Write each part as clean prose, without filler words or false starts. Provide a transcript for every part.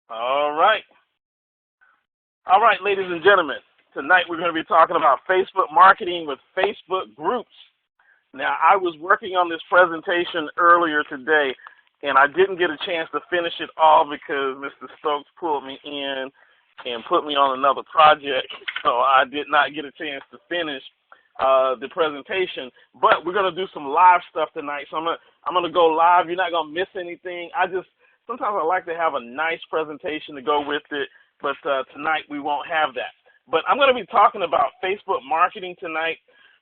All right. All right, ladies and gentlemen. Tonight we're going to be talking about Facebook marketing with Facebook groups. Now, I was working on this presentation earlier today, and I didn't get a chance to finish it all because Mr. Stokes pulled me in and put me on another project, so I did not get a chance to finish the presentation. But we're going to do some live stuff tonight, so I'm gonna go live. You're not going to miss anything. Sometimes I like to have a nice presentation to go with it, but tonight we won't have that. But I'm going to be talking about Facebook marketing tonight.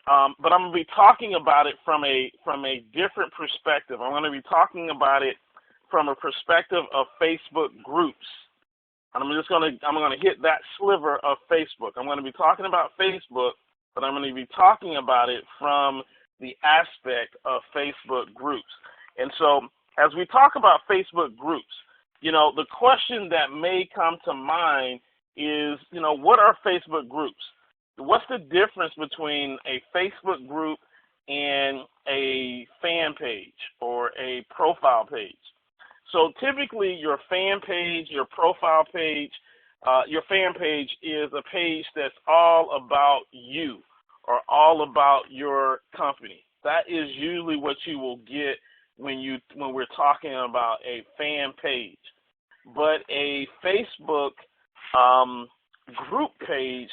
But I'm going to be talking about it from a different perspective. I'm going to be talking about it from a perspective of Facebook groups. And I'm going to hit that sliver of Facebook. I'm going to be talking about Facebook, but I'm going to be talking about it from the aspect of Facebook groups. And so as we talk about Facebook groups, the question that may come to mind is, what are Facebook groups? What's the difference between a Facebook group and a fan page or a profile page? So typically your fan page, your profile page, your fan page is a page that's all about you or all about your company. That is usually what you will get when we're talking about a fan page. But a Facebook group page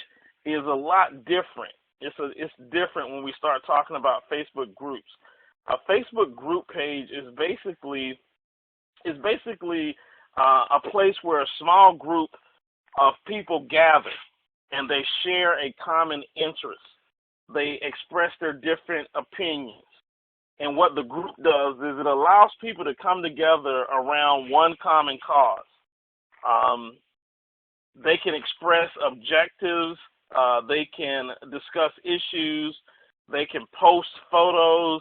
is a lot different. It's different when we start talking about Facebook groups. A Facebook group page is basically a place where a small group of people gather and they share a common interest. They express their different opinions. And what the group does is it allows people to come together around one common cause. They can express objectives. They can discuss issues. They can post photos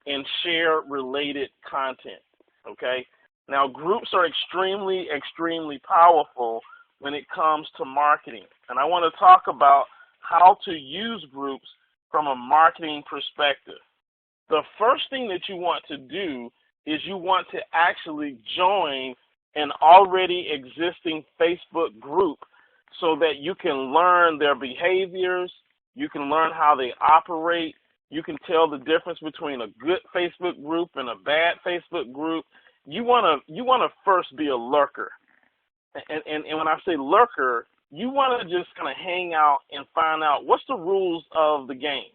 and share related content. Okay? Now, groups are extremely, extremely powerful when it comes to marketing. And I want to talk about how to use groups from a marketing perspective. The first thing that you want to do is you want to actually join an already existing Facebook group so that you can learn their behaviors, you can learn how they operate, you can tell the difference between a good Facebook group and a bad Facebook group. You want to first be a lurker. And when I say lurker, you want to just kind of hang out and find out what's the rules of the game.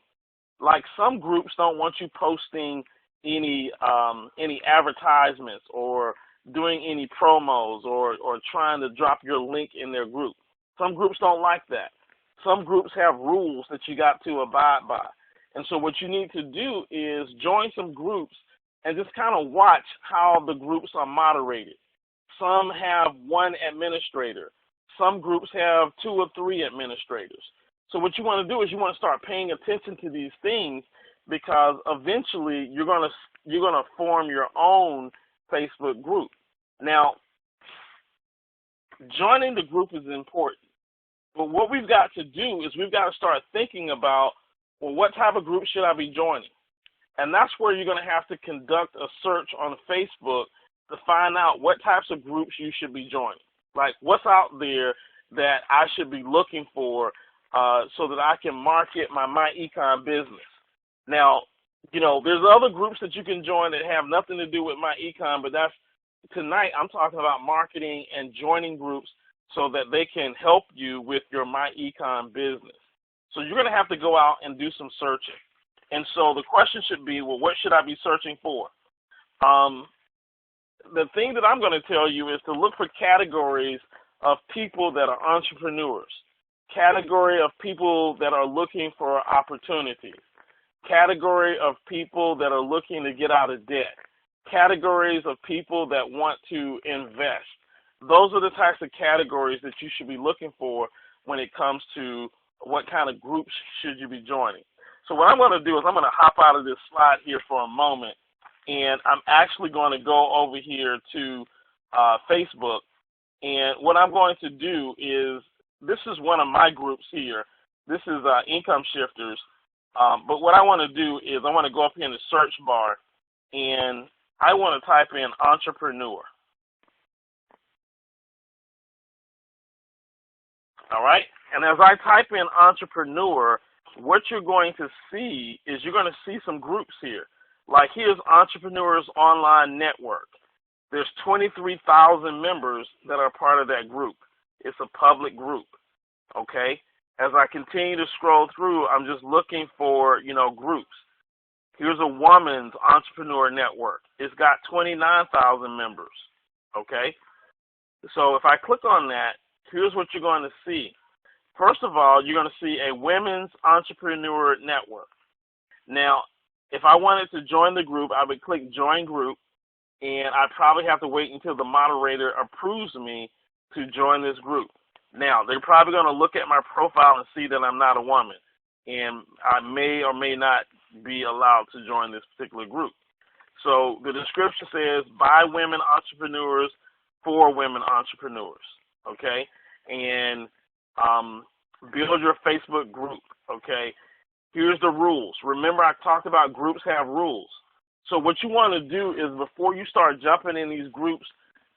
Like some groups don't want you posting any advertisements or doing any promos or trying to drop your link in their group. Some groups don't like that. Some groups have rules that you got to abide by. And so what you need to do is join some groups and just kind of watch how the groups are moderated. Some have one administrator. Some groups have 2 or 3 administrators. So what you want to do is you want to start paying attention to these things because eventually you're going to form your own Facebook group. Now, joining the group is important. But what we've got to do is we've got to start thinking about, well, what type of group should I be joining? And that's where you're going to have to conduct a search on Facebook to find out what types of groups you should be joining. Like what's out there that I should be looking for so that I can market my myEcon business. Now, there's other groups that you can join that have nothing to do with myEcon, but tonight I'm talking about marketing and joining groups so that they can help you with your myEcon business. So you're going to have to go out and do some searching. And so the question should be, well, what should I be searching for? The thing that I'm going to tell you is to look for categories of people that are entrepreneurs, category of people that are looking for opportunities, category of people that are looking to get out of debt, categories of people that want to invest. Those are the types of categories that you should be looking for when it comes to what kind of groups should you be joining. So what I'm going to do is I'm going to hop out of this slide here for a moment, and I'm actually going to go over here to Facebook. And what I'm going to do is, this is one of my groups here. This is Income Shifters. But what I want to do is I want to go up here in the search bar, and I want to type in entrepreneur. All right? And as I type in entrepreneur, what you're going to see is you're going to see some groups here. Like here's Entrepreneurs Online Network. There's 23,000 members that are part of that group. It's a public group, okay? As I continue to scroll through, I'm just looking for, groups. Here's a woman's entrepreneur network. It's got 29,000 members, okay? So if I click on that, here's what you're going to see. First of all, you're going to see a women's entrepreneur network. Now, if I wanted to join the group, I would click join group, and I probably have to wait until the moderator approves me to join this group. Now, they're probably going to look at my profile and see that I'm not a woman, and I may or may not be allowed to join this particular group. So the description says, by women entrepreneurs, for women entrepreneurs, okay? And build your Facebook group, okay? Here's the rules. Remember, I talked about groups have rules. So what you want to do is before you start jumping in these groups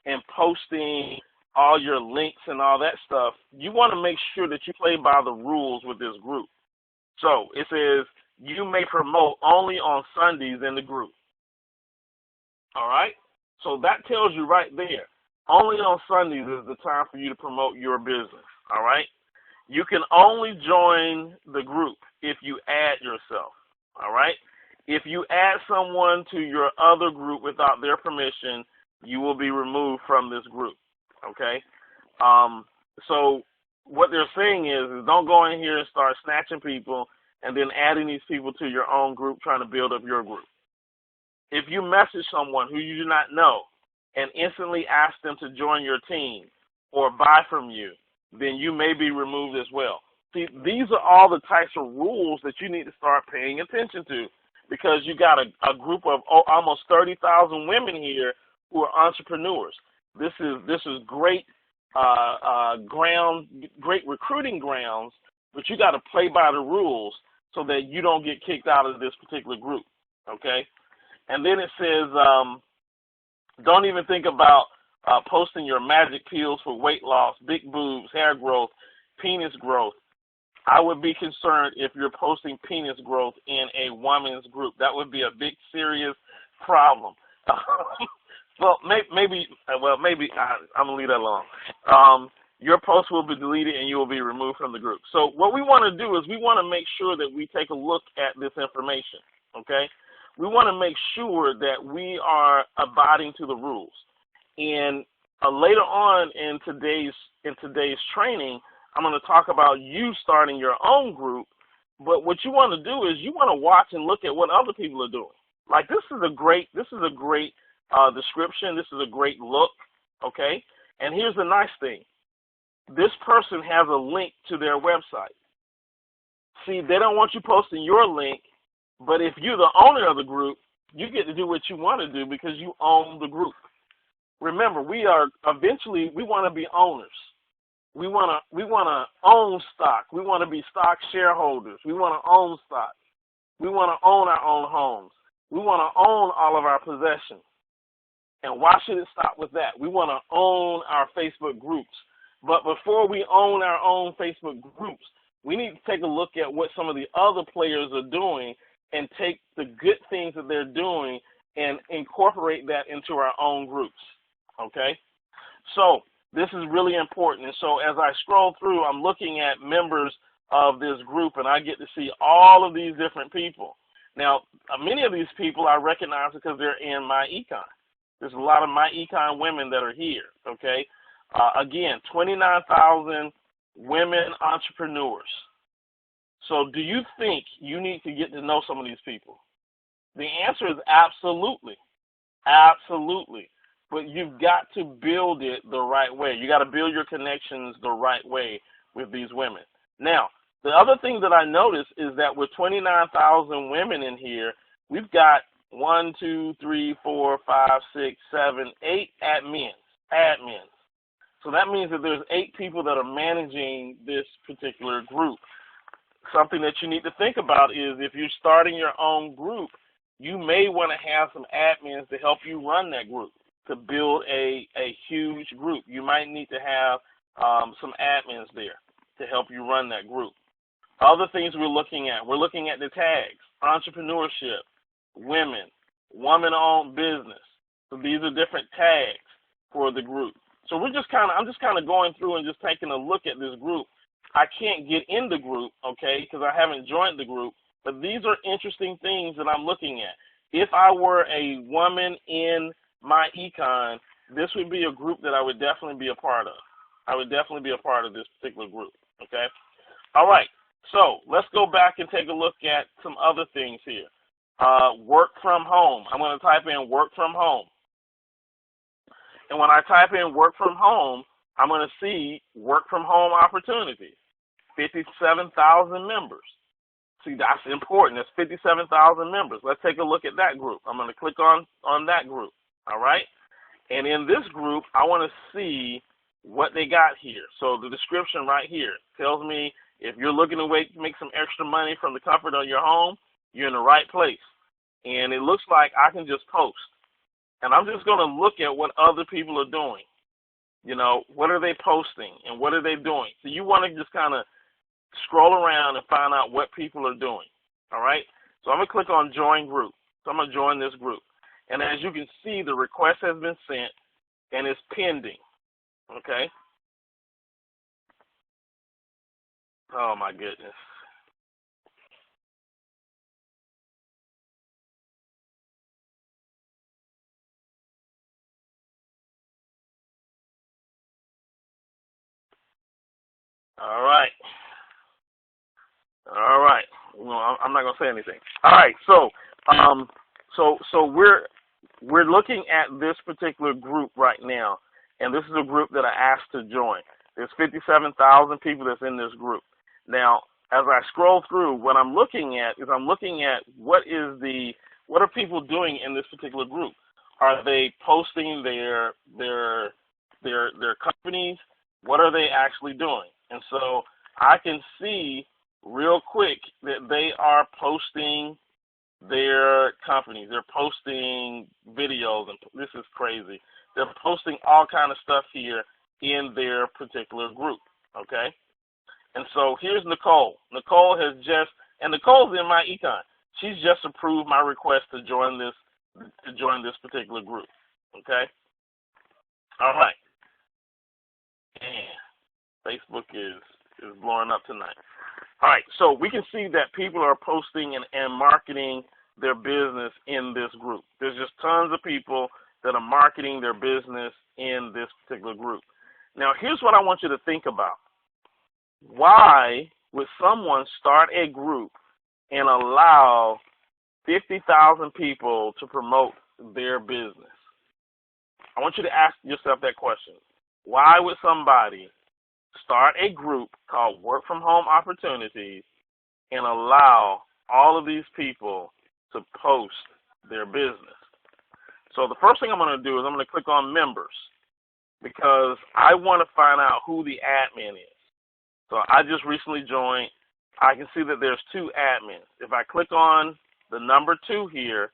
and posting all your links and all that stuff, you want to make sure that you play by the rules with this group. So it says you may promote only on Sundays in the group. All right? So that tells you right there, only on Sundays is the time for you to promote your business. All right? You can only join the group if you add yourself. All right? If you add someone to your other group without their permission, you will be removed from this group. Okay? So what they're saying is don't go in here and start snatching people and then adding these people to your own group trying to build up your group. If you message someone who you do not know and instantly ask them to join your team or buy from you, then you may be removed as well. See, these are all the types of rules that you need to start paying attention to, because you got a group of almost 30,000 women here who are entrepreneurs. This is great great recruiting grounds, but you got to play by the rules so that you don't get kicked out of this particular group, okay? And then it says, don't even think about posting your magic pills for weight loss, big boobs, hair growth, penis growth. I would be concerned if you're posting penis growth in a woman's group. That would be a big, serious problem. Well, maybe I'm going to leave that alone. Your post will be deleted and you will be removed from the group. So what we want to do is we want to make sure that we take a look at this information, okay? We want to make sure that we are abiding to the rules. And later on in today's training, I'm going to talk about you starting your own group. But what you want to do is you want to watch and look at what other people are doing. Like this is a great description. This is a great look, okay? And here's the nice thing. This person has a link to their website. See, they don't want you posting your link, but if you're the owner of the group, you get to do what you want to do because you own the group. Remember, we want to be owners. We want to own stock. We want to be stock shareholders. We want to own stock. We want to own our own homes. We want to own all of our possessions. And why should it stop with that? We want to own our Facebook groups. But before we own our own Facebook groups, we need to take a look at what some of the other players are doing and take the good things that they're doing and incorporate that into our own groups, okay? So this is really important. And so as I scroll through, I'm looking at members of this group, and I get to see all of these different people. Now, many of these people I recognize because they're in myEcon. There's a lot of myEcon women that are here, okay? Again, 29,000 women entrepreneurs. So do you think you need to get to know some of these people? The answer is absolutely. Absolutely. But you've got to build it the right way. You got to build your connections the right way with these women. Now, the other thing that I noticed is that with 29,000 women in here, we've got 1, 2, 3, 4, 5, 6, 7, 8 admins. So that means that there's 8 people that are managing this particular group. Something that you need to think about is if you're starting your own group, you may want to have some admins to help you run that group, to build a huge group. You might need to have some admins there. to help you run that group. Other things we're looking at the tags: entrepreneurship, women, woman-owned business. So these are different tags for the group. So I'm just kind of going through and just taking a look at this group. I can't get in the group, okay, because I haven't joined the group, but these are interesting things that I'm looking at. If I were a woman in myEcon, this would be a group that I would definitely be a part of. I would definitely be a part of this particular group, okay? All right, so let's go back and take a look at some other things here. Work from home. I'm going to type in work from home. And when I type in work from home, I'm going to see work from home opportunities, 57,000 members. See, that's important. That's 57,000 members. Let's take a look at that group. I'm going to click on that group, all right? And in this group, I want to see what they got here. So the description right here tells me if you're looking to make some extra money from the comfort of your home, you're in the right place. And it looks like I can just post. And I'm just going to look at what other people are doing. You know, what are they posting and what are they doing? So you want to just kind of scroll around and find out what people are doing, all right? So I'm going to click on Join Group. So I'm going to join this group. And as you can see, the request has been sent and it's pending, okay? Oh, my goodness. All right. All right. Well, I'm not gonna say anything. All right. So, so we're looking at this particular group right now, and this is a group that I asked to join. There's 57,000 people that's in this group. Now, as I scroll through, what I'm looking at is what are people doing in this particular group? Are they posting their companies? What are they actually doing? And so I can see real quick that they are posting their companies. They're posting videos, and this is crazy. They're posting all kind of stuff here in their particular group, okay? And so here's Nicole. Nicole's in myEcon. She's just approved my request to join this particular group, okay? All right. Man, Facebook is blowing up tonight. All right, so we can see that people are posting and marketing their business in this group. There's just tons of people that are marketing their business in this particular group. Now, here's what I want you to think about. Why would someone start a group and allow 50,000 people to promote their business? I want you to ask yourself that question. Why would somebody start a group called Work From Home Opportunities and allow all of these people to post their business? So the first thing I'm going to do is I'm going to click on Members because I want to find out who the admin is. So I just recently joined. I can see that there's two admins. If I click on the number 2 here,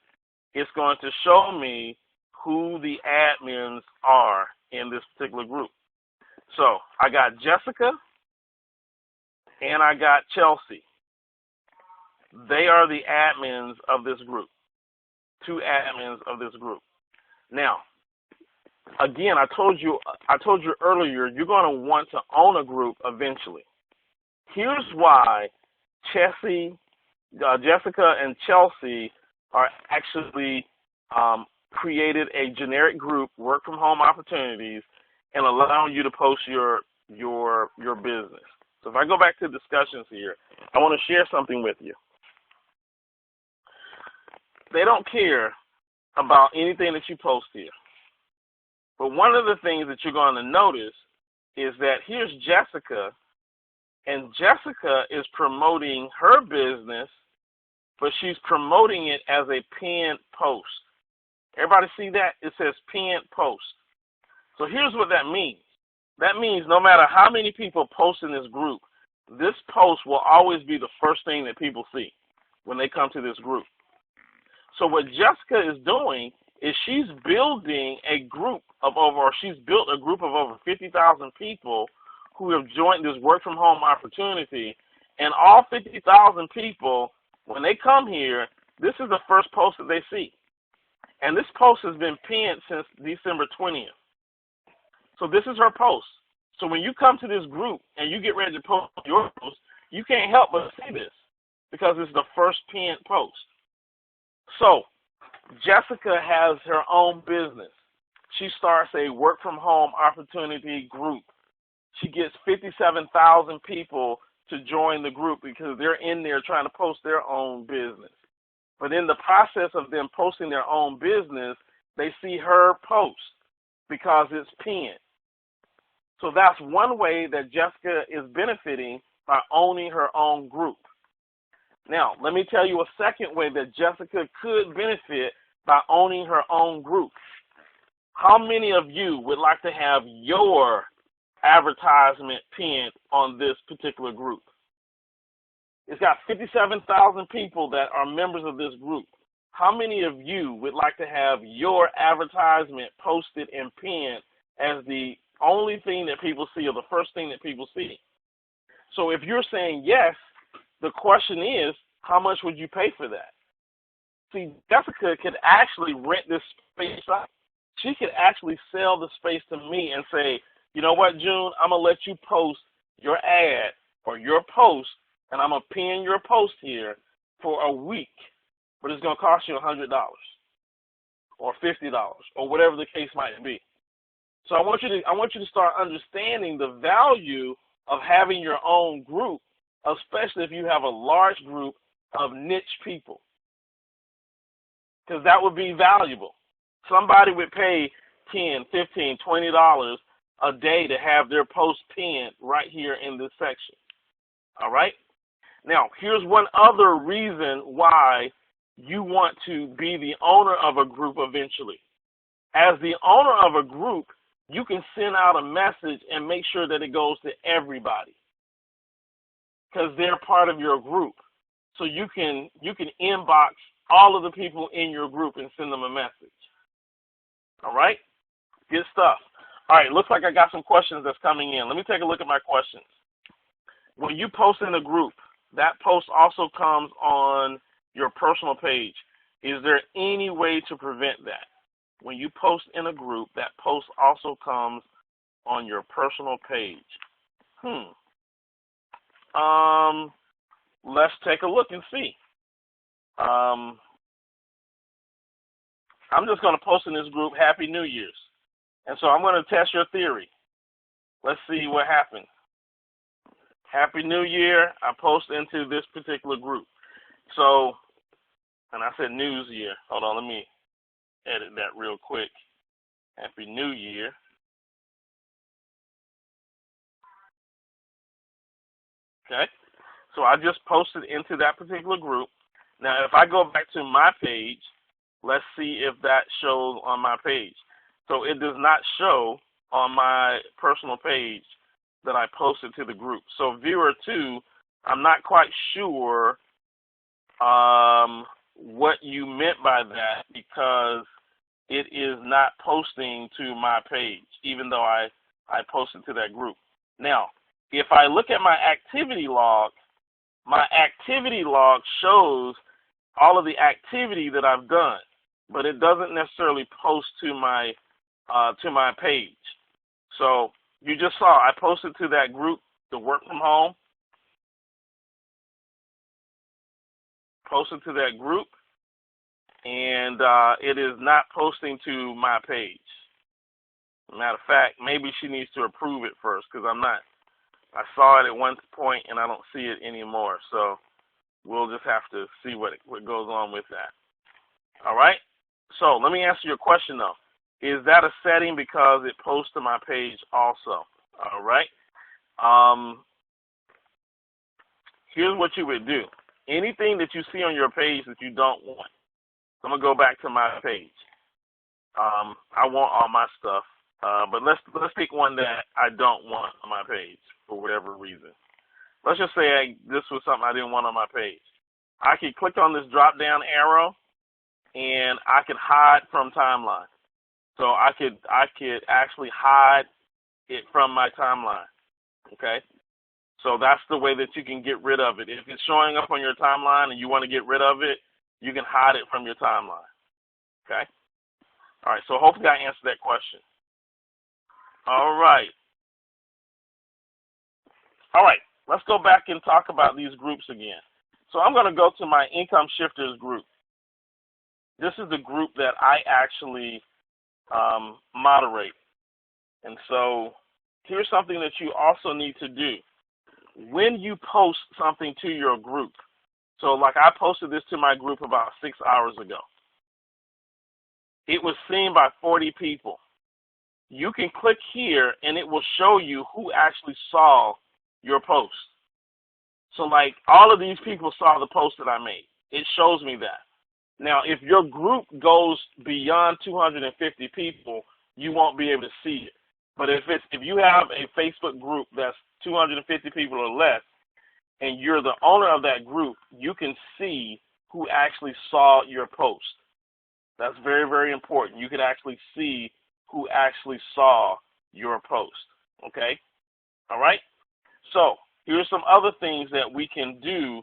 it's going to show me who the admins are in this particular group. So I got Jessica and I got Chelsea. They are the admins of this group, 2 admins of this group. Now, again, I told you earlier, you're going to want to own a group eventually. Here's why Jessica and Chelsea are actually created a generic group, Work From Home Opportunities, and allowing you to post your business. So if I go back to discussions here, I want to share something with you. They don't care about anything that you post here. But one of the things that you're going to notice is that here's Jessica, and Jessica is promoting her business, but she's promoting it as a pinned post. Everybody see that? It says pinned post. So here's what that means. That means no matter how many people post in this group, this post will always be the first thing that people see when they come to this group. So what Jessica is doing is she's building a group of over 50,000 people who have joined this work from home opportunity, and all 50,000 people, when they come here, this is the first post that they see. And this post has been pinned since December 20th. So this is her post. So when you come to this group and you get ready to post your post, you can't help but see this because it's the first pinned post. So Jessica has her own business. She starts a work from home opportunity group. She gets 57,000 people to join the group because they're in there trying to post their own business. But in the process of them posting their own business, they see her post because it's pinned. So that's one way that Jessica is benefiting by owning her own group. Now, let me tell you a second way that Jessica could benefit by owning her own group. How many of you would like to have your advertisement pinned on this particular group? It's got 57,000 people that are members of this group. How many of you would like to have your advertisement posted and pinned as the only thing that people see or the first thing that people see? So if you're saying yes, the question is, how much would you pay for that? See, Jessica could actually rent this space out. She could actually sell the space to me and say, you know what, June, I'm going to let you post your ad or your post, and I'm going to pin your post here for a week, but it's going to cost you $100 or $50 or whatever the case might be. So I want you to start understanding the value of having your own group, especially if you have a large group of niche people, because that would be valuable. Somebody would pay $10, $15, $20 a day to have their post pinned right here in this section. All right? Now, here's one other reason why you want to be the owner of a group eventually. As the owner of a group, you can send out a message and make sure that it goes to everybody because they're part of your group. So you can inbox all of the people in your group and send them a message. All right? Good stuff. All right, looks like I got some questions that's coming in. Let me take a look at my questions. When you post in a group, that post also comes on your personal page. Is there any way to prevent that? When you post in a group, that post also comes on your personal page. Let's take a look and see. I'm just going to post in this group, Happy New Year's. And so I'm going to test your theory. Let's see what happens. Happy New Year. I post into this particular group. So, and I said News Year. Hold on, let me edit that real quick. Happy New Year. Okay. So I just posted into that particular group. Now, if I go back to my page, let's see if that shows on my page. So it does not show on my personal page that I posted to the group. So viewer 2, I'm not quite sure what you meant by that because it is not posting to my page, even though I posted to that group. Now, if I look at my activity log shows all of the activity that I've done, but it doesn't necessarily post to my page. So you just saw I posted to that group, the work from home. Posted to that group, and it is not posting to my page. Matter of fact, maybe she needs to approve it first because I saw it at one point and I don't see it anymore. So we'll just have to see what goes on with that. All right. So let me answer your question though. Is that a setting because it posts to my page also? All right. Here's what you would do. Anything that you see on your page that you don't want. I'm gonna go back to my page. I want all my stuff, but let's pick one that I don't want on my page for whatever reason. Let's just say this was something I didn't want on my page. I could click on this drop down arrow, and I could hide from timeline. So I could actually hide it from my timeline. Okay? So that's the way that you can get rid of it. If it's showing up on your timeline and you want to get rid of it, you can hide it from your timeline. Okay? All right, so hopefully I answered that question. All right. All right, let's go back and talk about these groups again. So I'm going to go to my Income Shifters group. This is the group that I actually moderate. And so here's something that you also need to do. When you post something to your group, so like I posted this to my group about 6 hours ago. It was seen by 40 people. You can click here and it will show you who actually saw your post. So like all of these people saw the post that I made. It shows me that. Now, if your group goes beyond 250 people, you won't be able to see it. But if you have a Facebook group that's 250 people or less, and you're the owner of that group, you can see who actually saw your post. That's very, very important. You can actually see who actually saw your post. Okay? All right? So here's some other things that we can do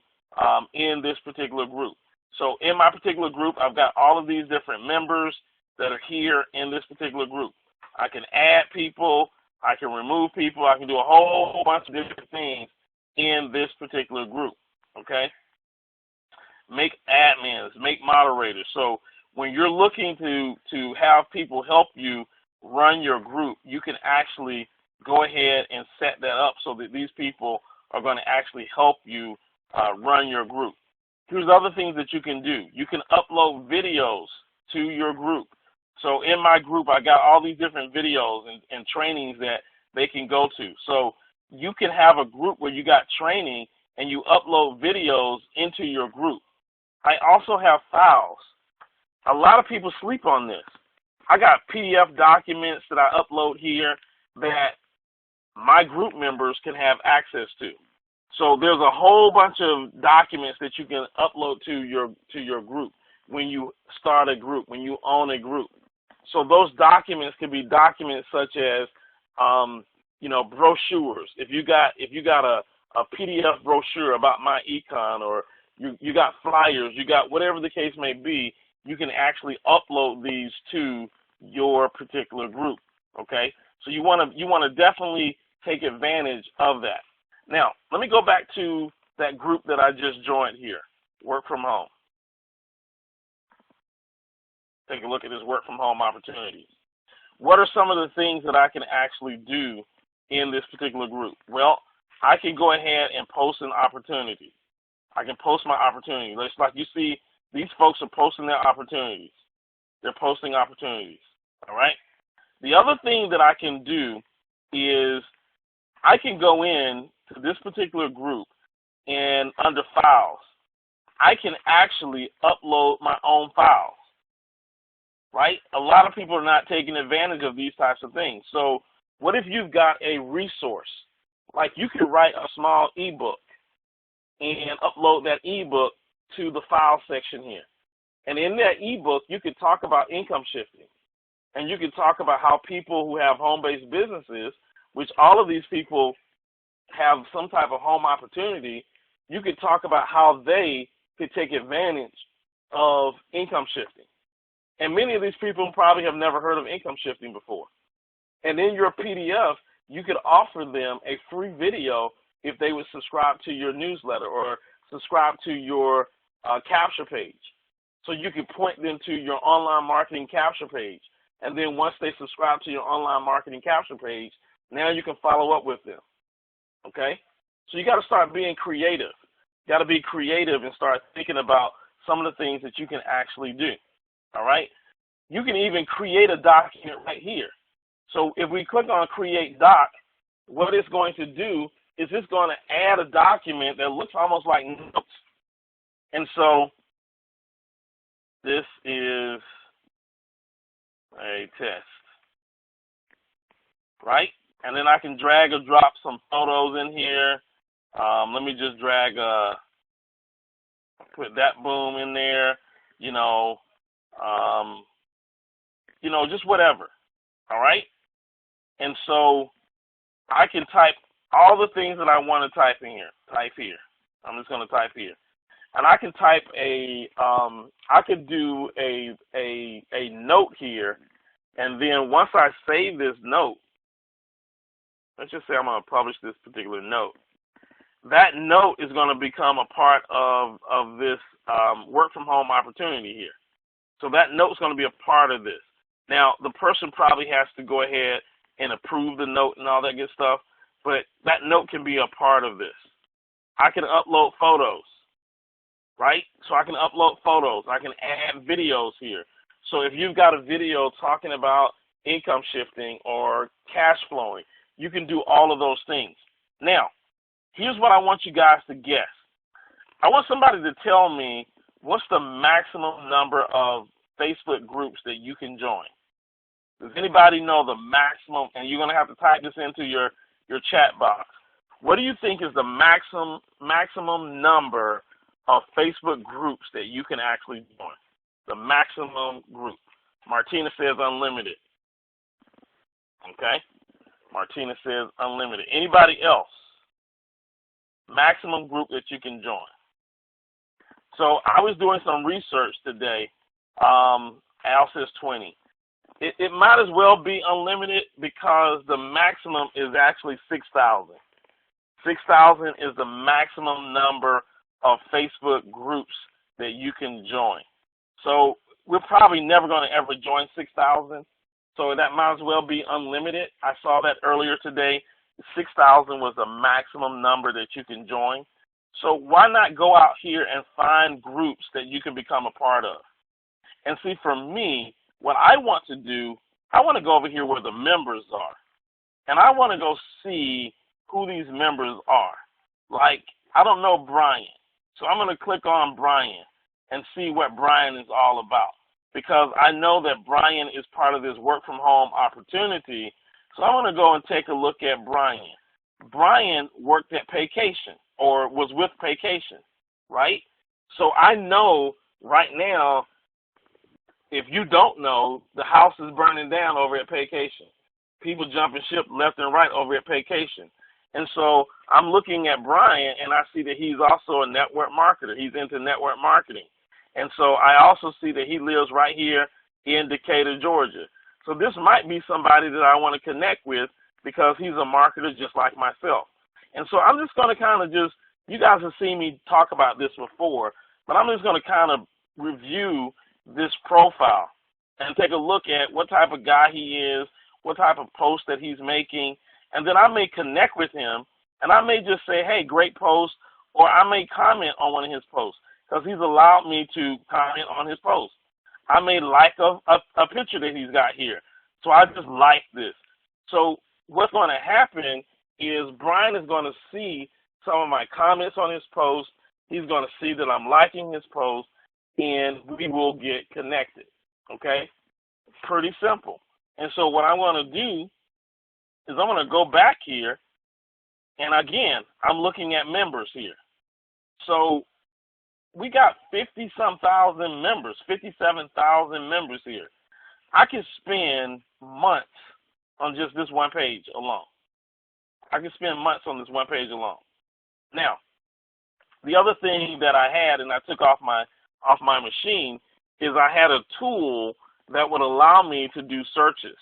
in this particular group. So in my particular group, I've got all of these different members that are here in this particular group. I can add people. I can remove people. I can do a whole bunch of different things in this particular group. Okay? Make admins, make moderators. So when you're looking to have people help you run your group, you can actually go ahead and set that up so that these people are going to actually help you run your group. Here's other things that you can do. You can upload videos to your group. So in my group, I got all these different videos and trainings that they can go to. So you can have a group where you got training and you upload videos into your group. I also have files. A lot of people sleep on this. I got PDF documents that I upload here that my group members can have access to. So there's a whole bunch of documents that you can upload to your group when you start a group, when you own a group. So those documents can be documents such as brochures. If you got a PDF brochure about myEcon, or you got flyers, you got whatever the case may be, you can actually upload these to your particular group. Okay? So you want to definitely take advantage of that. Now, let me go back to that group that I just joined here, Work From Home. Take a look at this Work From Home opportunities. What are some of the things that I can actually do in this particular group? Well, I can go ahead and post an opportunity. I can post my opportunity. It's like you see, these folks are posting their opportunities. They're posting opportunities. All right? The other thing that I can do is I can go in to this particular group, and under files, I can actually upload my own files, right? A lot of people are not taking advantage of these types of things. So what if you've got a resource? Like you could write a small ebook and upload that ebook to the file section here. And in that ebook, you could talk about income shifting. And you could talk about how people who have home-based businesses, which all of these people have some type of home opportunity, you could talk about how they could take advantage of income shifting. And many of these people probably have never heard of income shifting before. And in your PDF, you could offer them a free video if they would subscribe to your newsletter or subscribe to your capture page. So you could point them to your online marketing capture page. And then once they subscribe to your online marketing capture page, now you can follow up with them. Okay? So you got to start being creative. You got to be creative and start thinking about some of the things that you can actually do. All right? You can even create a document right here. So if we click on Create Doc, what it's going to do is it's going to add a document that looks almost like notes. And so this is a test, right? And then I can drag or drop some photos in here. Let me just put that boom in there, just whatever, all right? And so I can type all the things that I want to type in here. Type here. I'm just going to type here. And I can type I could do a note here, and then once I save this note, let's just say I'm going to publish this particular note. That note is going to become a part of this work from home opportunity here. So that note is going to be a part of this. Now, the person probably has to go ahead and approve the note and all that good stuff, but that note can be a part of this. I can upload photos, right? So I can upload photos. I can add videos here. So if you've got a video talking about income shifting or cash flowing, you can do all of those things. Now, here's what I want you guys to guess. I want somebody to tell me what's the maximum number of Facebook groups that you can join. Does anybody know the maximum? And you're going to have to type this into your chat box. What do you think is the maximum number of Facebook groups that you can actually join? The maximum group. Martina says unlimited. Okay? Martina says unlimited. Anybody else? Maximum group that you can join. So I was doing some research today. Al says 20. It might as well be unlimited because the maximum is actually 6,000. 6,000 is the maximum number of Facebook groups that you can join. So we're probably never going to ever join 6,000. So that might as well be unlimited. I saw that earlier today. 6,000 was the maximum number that you can join. So why not go out here and find groups that you can become a part of? And see, for me, what I want to do, I want to go over here where the members are. And I want to go see who these members are. Like, I don't know Brian. So I'm going to click on Brian and see what Brian is all about. Because I know that Brian is part of this work from home opportunity. So I'm going to go and take a look at Brian. Brian worked at Paycation or was with Paycation, right? So I know right now, if you don't know, the house is burning down over at Paycation. People jumping ship left and right over at Paycation. And so I'm looking at Brian, and I see that he's also a network marketer. He's into network marketing. And so I also see that he lives right here in Decatur, Georgia. So this might be somebody that I want to connect with because he's a marketer just like myself. And so I'm just going to kind of you guys have seen me talk about this before, but I'm just going to kind of review this profile and take a look at what type of guy he is, what type of post that he's making, and then I may connect with him, and I may just say, hey, great post, or I may comment on one of his posts because he's allowed me to comment on his post. I may like a picture that he's got here, so I just like this. So what's going to happen is Brian is going to see some of my comments on his post. He's going to see that I'm liking his post, and we will get connected, okay? Pretty simple. And so what I'm going to do is I'm going to go back here, and again, I'm looking at members here. So we got 50-some thousand members, 57,000 members here. I can spend months on just this one page alone. I can spend months on this one page alone. Now, the other thing that I had, and I took off my machine, is I had a tool that would allow me to do searches.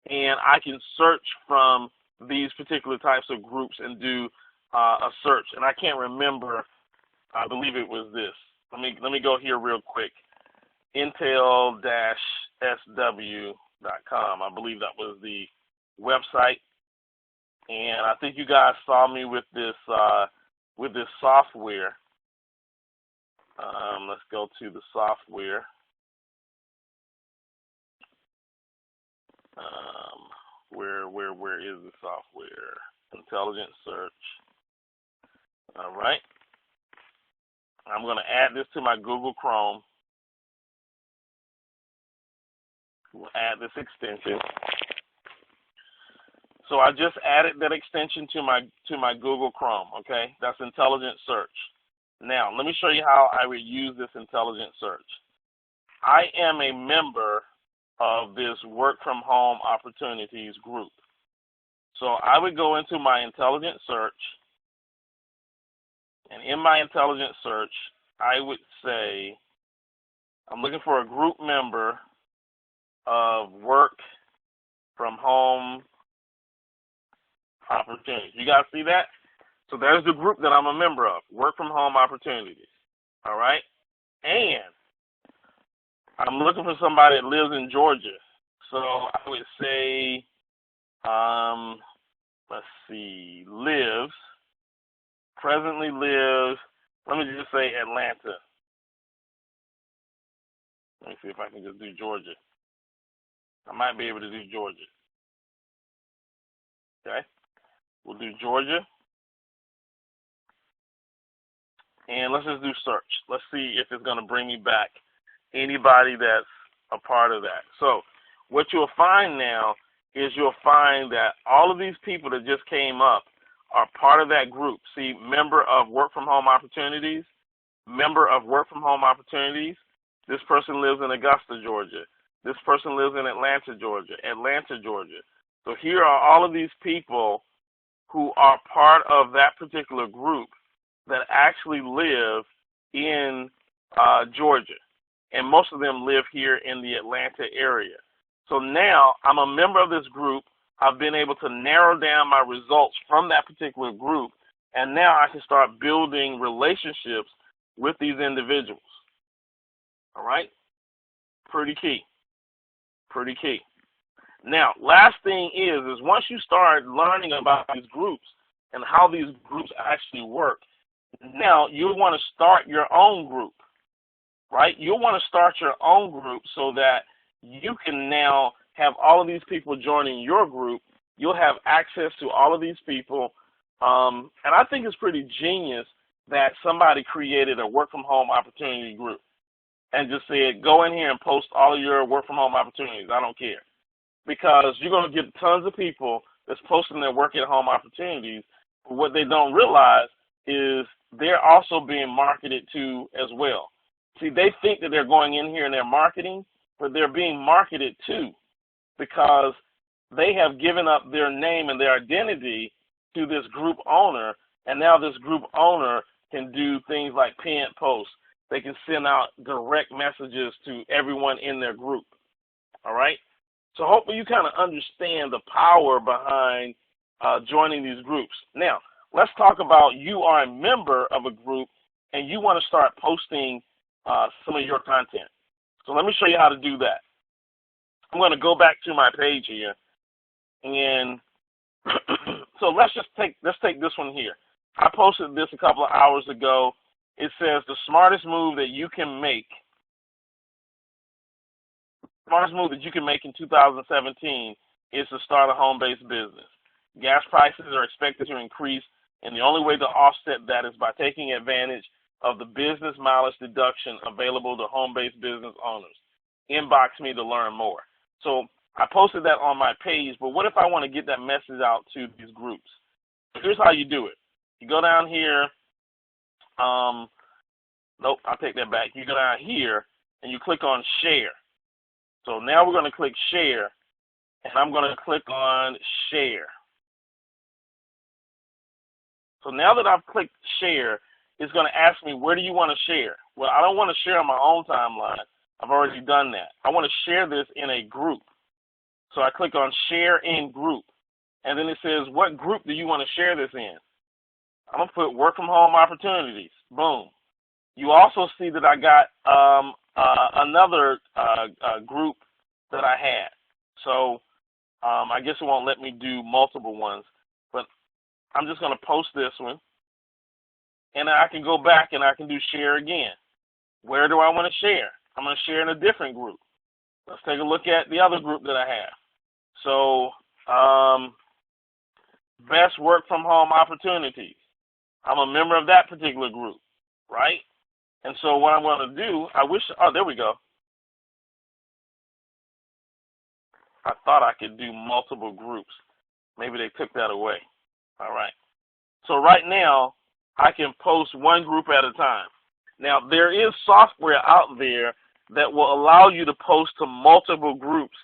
And I can search from these particular types of groups and do a search. And I can't remember, I believe it was this. Let me go here real quick. Intel-SW.com. I believe that was the website. And I think you guys saw me with this software. Let's go to the software. Where is the software? Intelligent search. All right. I'm going to add this to my Google Chrome. We'll add this extension. So I just added that extension to my Google Chrome, okay? That's intelligent search. Now, let me show you how I would use this intelligent search. I am a member of this work from home opportunities group. So I would go into my intelligent search, and in my intelligent search, I would say I'm looking for a group member of work from home opportunities. You guys see that? So there's the group that I'm a member of, work from home opportunities. All right? And I'm looking for somebody that lives in Georgia. So I would say, let's see, presently lives, let me just say Atlanta. Let me see if I can just do Georgia. I might be able to do Georgia. Okay? We'll do Georgia. And let's just do search. Let's see if it's going to bring me back anybody that's a part of that. So what you'll find now is you'll find that all of these people that just came up are part of that group. See, member of work from home opportunities, member of work from home opportunities. This person lives in Augusta, Georgia. This person lives in Atlanta, Georgia. So here are all of these people who are part of that particular group that actually live in Georgia. And most of them live here in the Atlanta area. So now I'm a member of this group. I've been able to narrow down my results from that particular group, and now I can start building relationships with these individuals. All right? Pretty key. Now, last thing is once you start learning about these groups and how these groups actually work, now you'll want to start your own group, right? You'll want to start your own group so that you can now have all of these people joining your group. You'll have access to all of these people. And I think it's pretty genius that somebody created a work from home opportunity group and just said, go in here and post all of your work from home opportunities. I don't care. Because you're going to get tons of people that's posting their work at home opportunities. But what they don't realize is they're also being marketed to as well. See, they think that they're going in here and they're marketing, but they're being marketed to because they have given up their name and their identity to this group owner, and now this group owner can do things like pin posts. They can send out direct messages to everyone in their group. All right? So hopefully you kind of understand the power behind joining these groups. Now, let's talk about you are a member of a group and you want to start posting some of your content. So let me show you how to do that. I'm going to go back to my page here, and so let's take this one here. I posted this a couple of hours ago. It says the smartest move that you can make. Smartest move that you can make in 2017 is to start a home-based business. Gas prices are expected to increase, and the only way to offset that is by taking advantage of the business mileage deduction available to home-based business owners. Inbox me to learn more. So I posted that on my page, but what if I want to get that message out to these groups? Here's how you do it. You go down here. Nope, I'll take that back. You go down here, and you click on share. So now we're going to click share, and I'm going to click on share. So now that I've clicked share, it's going to ask me, where do you want to share? Well, I don't want to share on my own timeline. I've already done that. I want to share this in a group. So I click on share in group, and then it says, what group do you want to share this in? I'm going to put work from home opportunities. Boom. You also see that I got another group that I had. So I guess it won't let me do multiple ones, but I'm just going to post this one, and I can go back and I can do share again. Where do I want to share? I'm going to share in a different group. Let's take a look at the other group that I have. So best work from home opportunities. I'm a member of that particular group, right? And so what I'm going to do, there we go. I thought I could do multiple groups. Maybe they took that away. All right. So right now, I can post one group at a time. Now, there is software out there that will allow you to post to multiple groups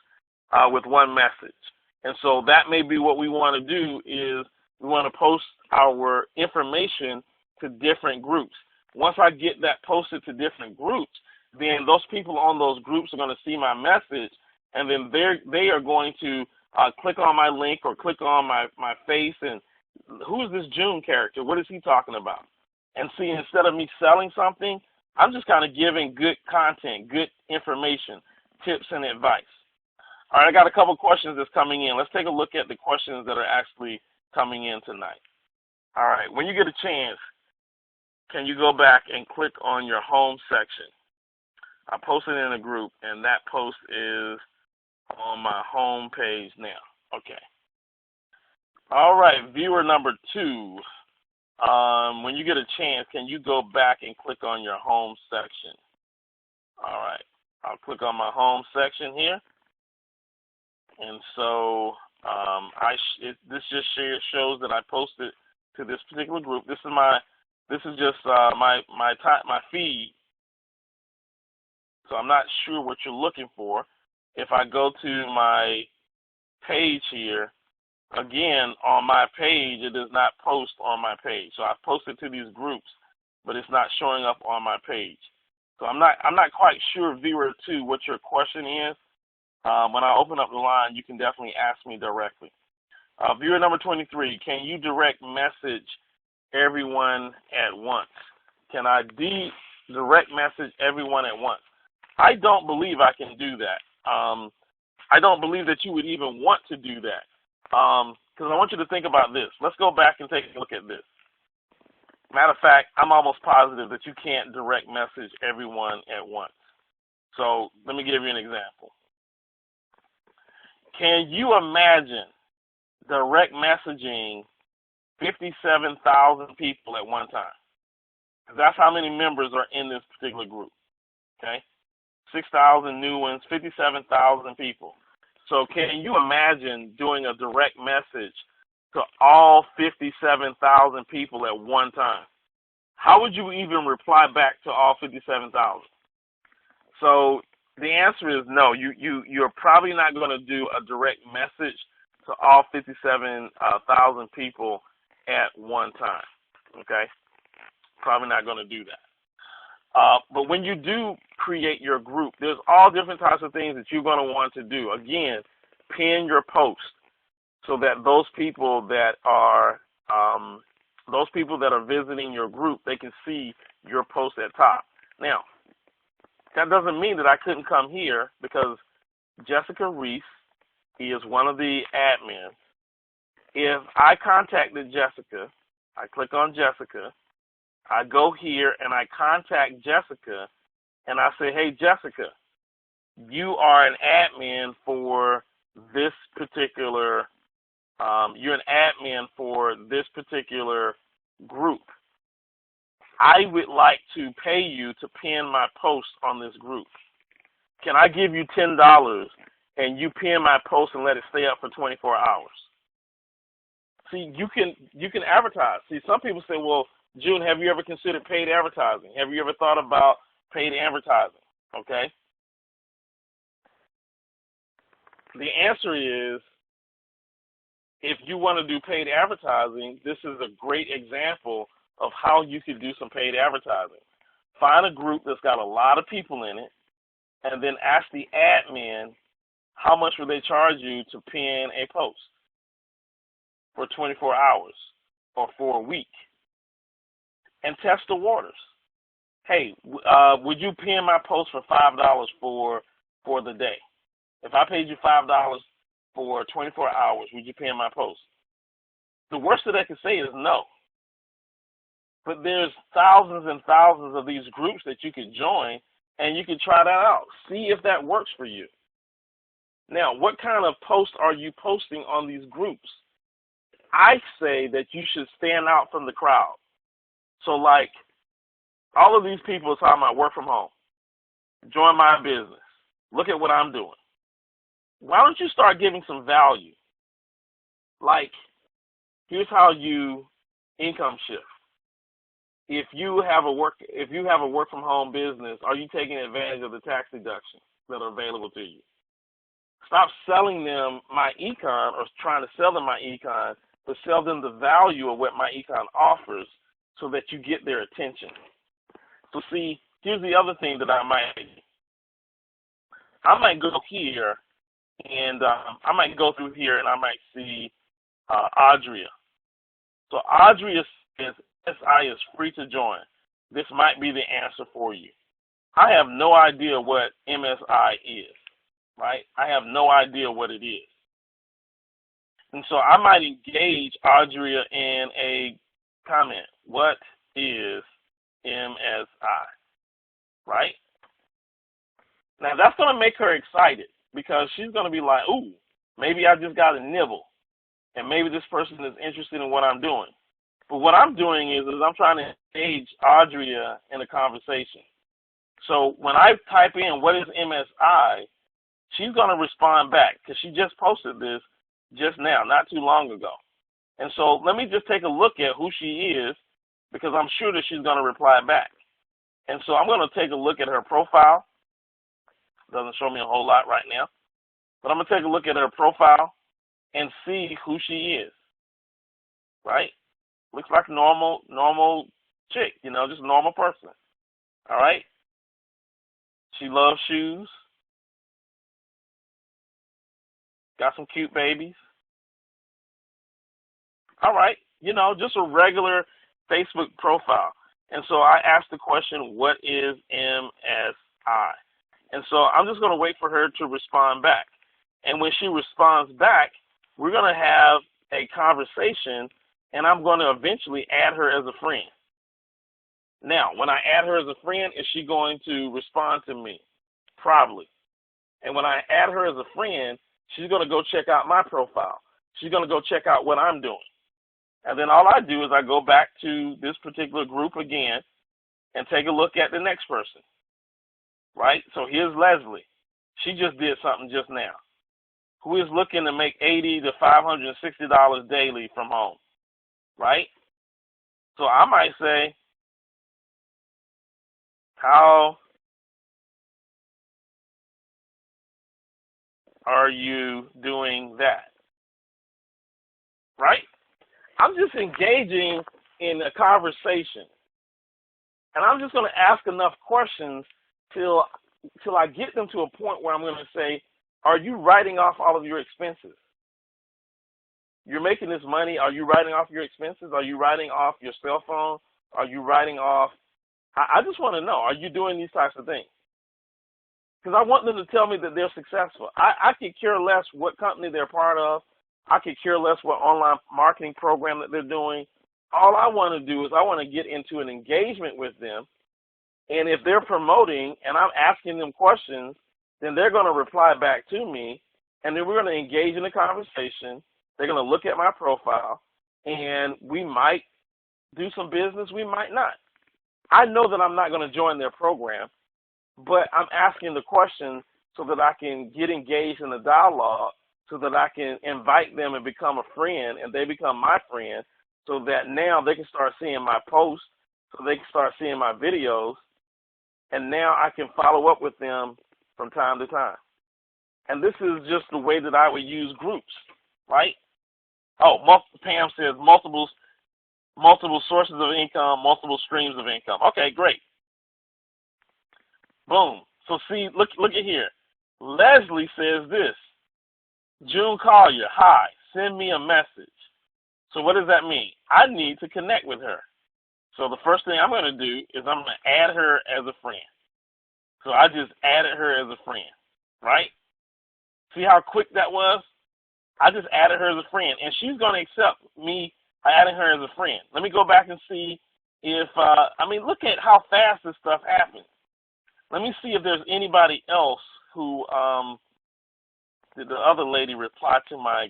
with one message. And so that may be what we want to do is we want to post our information to different groups. Once I get that posted to different groups, then those people on those groups are going to see my message, and then they are going to click on my link or click on my face and who is this June character? What is he talking about? And see, instead of me selling something, I'm just kind of giving good content, good information, tips and advice. All right, I got a couple questions that's coming in. Let's take a look at the questions that are actually coming in tonight. All right, when you get a chance, can you go back and click on your home section? I posted in a group, and that post is on my home page now. Okay. All right, viewer number 2. When you get a chance, can you go back and click on your home section? All right, I'll click on my home section here. And so this just shows that I posted to this particular group. This is just my feed. So I'm not sure what you're looking for. If I go to my page here, again, on my page, it does not post on my page. So I've posted to these groups, but it's not showing up on my page. So I'm not quite sure, viewer 2, what your question is. When I open up the line, you can definitely ask me directly. Viewer number 23, can you direct message everyone at once? Can I direct message everyone at once? I don't believe I can do that. I don't believe that you would even want to do that. Because I want you to think about this. Let's go back and take a look at this. Matter of fact, I'm almost positive that you can't direct message everyone at once. So let me give you an example. Can you imagine direct messaging 57,000 people at one time? That's how many members are in this particular group. Okay? 6,000 new ones, 57,000 people. So can you imagine doing a direct message to all 57,000 people at one time? How would you even reply back to all 57,000? So the answer is no. You're probably not going to do a direct message to all 57,000 people at one time. Okay? Probably not going to do that. But when you do create your group, there's all different types of things that you're going to want to do. Again, pin your post so that those people that are visiting your group, they can see your post at top. Now, that doesn't mean that I couldn't come here, because Jessica Reese is one of the admins. If I contacted Jessica, I click on Jessica, I go here and I contact Jessica, and I say, hey, Jessica, you are an admin for this particular, group. I would like to pay you to pin my post on this group. Can I give you $10 and you pin my post and let it stay up for 24 hours? See, you can advertise. See, some people say, well, June, have you ever considered paid advertising? Have you ever thought about paid advertising? Okay. The answer is, if you want to do paid advertising, this is a great example of how you could do some paid advertising. Find a group that's got a lot of people in it, and then ask the admin how much will they charge you to pin a post for 24 hours or for a week, and test the waters. Hey, would you pin my post for $5 for the day? If I paid you $5 for 24 hours, would you pin my post? The worst that they can say is no. But there's thousands and thousands of these groups that you could join, and you can try that out. See if that works for you. Now, what kind of posts are you posting on these groups? I say that you should stand out from the crowd. So, like, all of these people are talking about work from home. Join my business. Look at what I'm doing. Why don't you start giving some value? Like, here's how you income shift. If you have a work from home business, are you taking advantage of the tax deductions that are available to you? Stop selling them myEcon or trying to sell them myEcon, but sell them the value of what myEcon offers so that you get their attention. So see, here's the other thing that I might go here and I might go through here and I might see Audria. So Audria says SI is free to join. This might be the answer for you. I have no idea what MSI is, right? I have no idea what it is. And so I might engage Audria in a comment. What is MSI, right? Now that's going to make her excited because she's going to be like, ooh, maybe I just got a nibble. And maybe this person is interested in what I'm doing. But what I'm doing is I'm trying to engage Audria in a conversation. So when I type in what is MSI, she's going to respond back because she just posted this just now, not too long ago. And so let me just take a look at who she is because I'm sure that she's going to reply back. And so I'm going to take a look at her profile. Doesn't show me a whole lot right now. But I'm going to take a look at her profile and see who she is, right? Looks like a normal chick, just a normal person, all right? She loves shoes, got some cute babies, all right, just a regular Facebook profile. And so I asked the question, what is MSI? And so I'm just going to wait for her to respond back. And when she responds back, we're going to have a conversation, and I'm going to eventually add her as a friend. Now, when I add her as a friend, is she going to respond to me? Probably. And when I add her as a friend, she's going to go check out my profile. She's going to go check out what I'm doing. And then all I do is I go back to this particular group again and take a look at the next person, right? So here's Leslie. She just did something just now. Who is looking to make $80 to $560 daily from home, right? So I might say, how are you doing that, right? I'm just engaging in a conversation, and I'm just going to ask enough questions till I get them to a point where I'm going to say, are you writing off all of your expenses? You're making this money. Are you writing off your expenses? Are you writing off your cell phone? Are you writing off? I just want to know, are you doing these types of things? Because I want them to tell me that they're successful. I could care less what company they're part of. I could care less what online marketing program that they're doing. All I want to do is I want to get into an engagement with them. And if they're promoting and I'm asking them questions, then they're going to reply back to me, and then we're going to engage in a conversation. They're going to look at my profile, and we might do some business. We might not. I know that I'm not going to join their program, but I'm asking the question so that I can get engaged in the dialogue, so that I can invite them and become a friend, and they become my friend, so that now they can start seeing my posts, so they can start seeing my videos, and now I can follow up with them from time to time. And this is just the way that I would use groups, right? Oh, Pam says multiple sources of income, multiple streams of income. Okay, great. Boom. So see, look at here. Leslie says this. June Collier, hi, send me a message. So what does that mean? I need to connect with her. So the first thing I'm going to do is I'm going to add her as a friend. So I just added her as a friend, right? See how quick that was? I just added her as a friend, and she's going to accept me adding her as a friend. Let me go back and see if, look at how fast this stuff happens. Let me see if there's anybody else who, did the other lady reply to my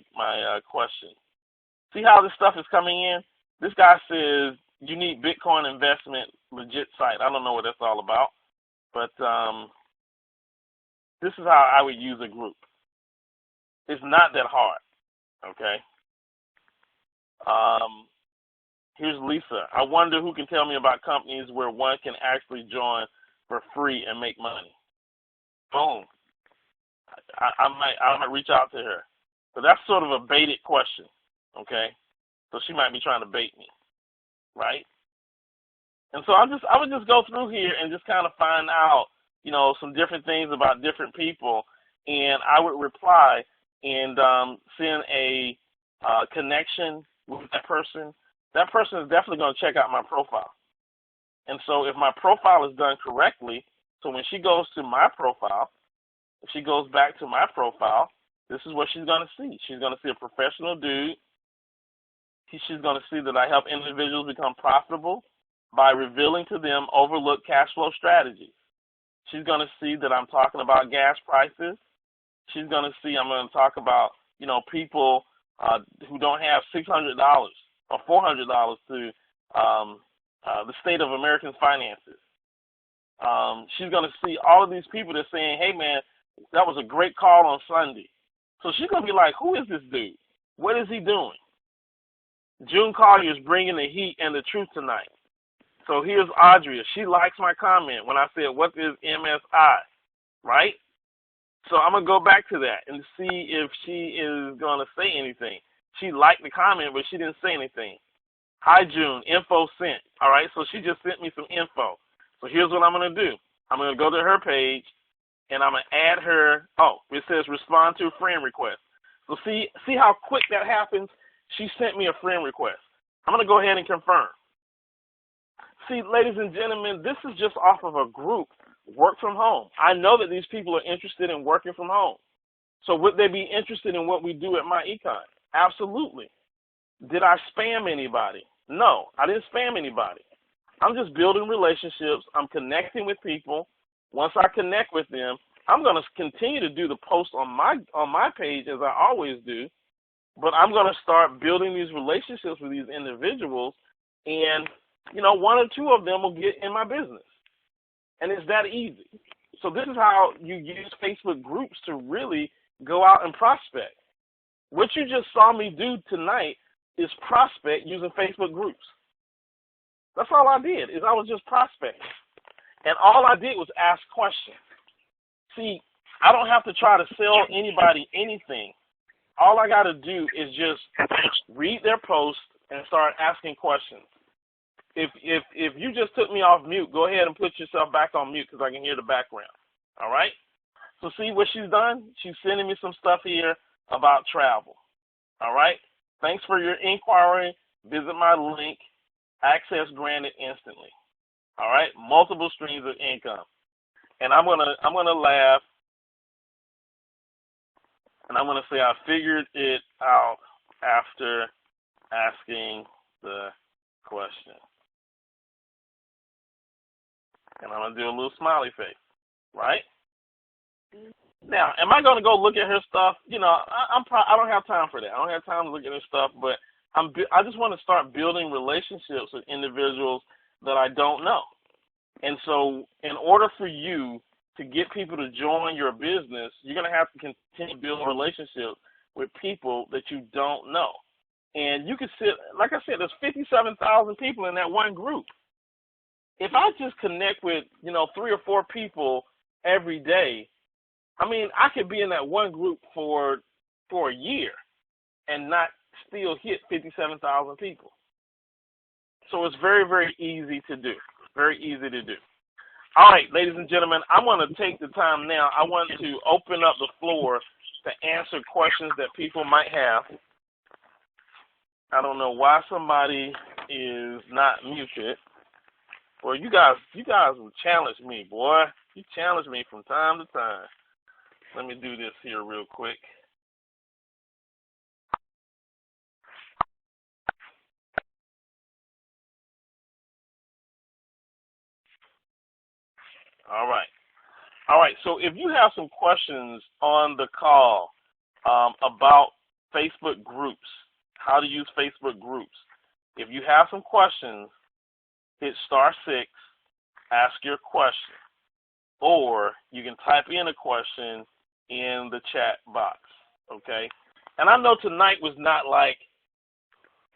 question. See how this stuff is coming in? This guy says, you need Bitcoin investment, legit site. I don't know what that's all about. But this is how I would use a group. It's not that hard, okay? Here's Lisa. I wonder who can tell me about companies where one can actually join for free and make money. Boom. I might reach out to her. So that's sort of a baited question, okay? So she might be trying to bait me, right? And so I would just go through here and just kind of find out, some different things about different people, and I would reply and send a connection with that person. That person is definitely going to check out my profile. And so if my profile is done correctly, so when she goes to my profile, if she goes back to my profile, this is what she's going to see. She's going to see a professional dude. She's going to see that I help individuals become profitable by revealing to them overlooked cash flow strategies. She's going to see that I'm talking about gas prices. She's going to see I'm going to talk about, people who don't have $600 or $400 to the state of American finances. She's going to see all of these people that are saying, hey, man, that was a great call on Sunday. So she's going to be like, who is this dude? What is he doing? June Collier is bringing the heat and the truth tonight. So here's Audrey. She likes my comment when I said, what is MSI, right? So I'm going to go back to that and see if she is going to say anything. She liked the comment, but she didn't say anything. Hi, June. Info sent. All right, so she just sent me some info. So here's what I'm going to do. I'm going to go to her page, and I'm going to add her. Oh, it says respond to a friend request. So see how quick that happens? She sent me a friend request. I'm going to go ahead and confirm. See, ladies and gentlemen, this is just off of a group, work from home. I know that these people are interested in working from home. So would they be interested in what we do at myEcon? Absolutely. Did I spam anybody? No, I didn't spam anybody. I'm just building relationships. I'm connecting with people. Once I connect with them, I'm going to continue to do the post on my page as I always do, but I'm going to start building these relationships with these individuals, and one or two of them will get in my business. And it's that easy. So this is how you use Facebook groups to really go out and prospect. What you just saw me do tonight is prospect using Facebook groups. That's all I did, is I was just prospecting. And all I did was ask questions. See, I don't have to try to sell anybody anything. All I got to do is just read their post and start asking questions. If you just took me off mute, go ahead and put yourself back on mute because I can hear the background. All right? So see what she's done? She's sending me some stuff here about travel. All right? Thanks for your inquiry. Visit my link. Access granted instantly. All right? Multiple streams of income. And I'm gonna laugh, and I'm gonna say I figured it out after asking the question. And I'm going to do a little smiley face, right? Now, am I going to go look at her stuff? I don't have time for that. I don't have time to look at her stuff, but I just want to start building relationships with individuals that I don't know. And so in order for you to get people to join your business, you're going to have to continue to build relationships with people that you don't know. And you can like I said, there's 57,000 people in that one group. If I just connect with, 3 or 4 people every day, I could be in that one group for a year and not still hit 57,000 people. So it's very, very easy to do. Very easy to do. All right, ladies and gentlemen, I want to take the time now. I want to open up the floor to answer questions that people might have. I don't know why somebody is not muted. Well, you guys will challenge me, boy. You challenge me from time to time. Let me do this here real quick. All right. So if you have some questions on the call about Facebook groups, how to use Facebook groups, if you have some questions, hit *6, ask your question, or you can type in a question in the chat box, okay? And I know tonight was not like,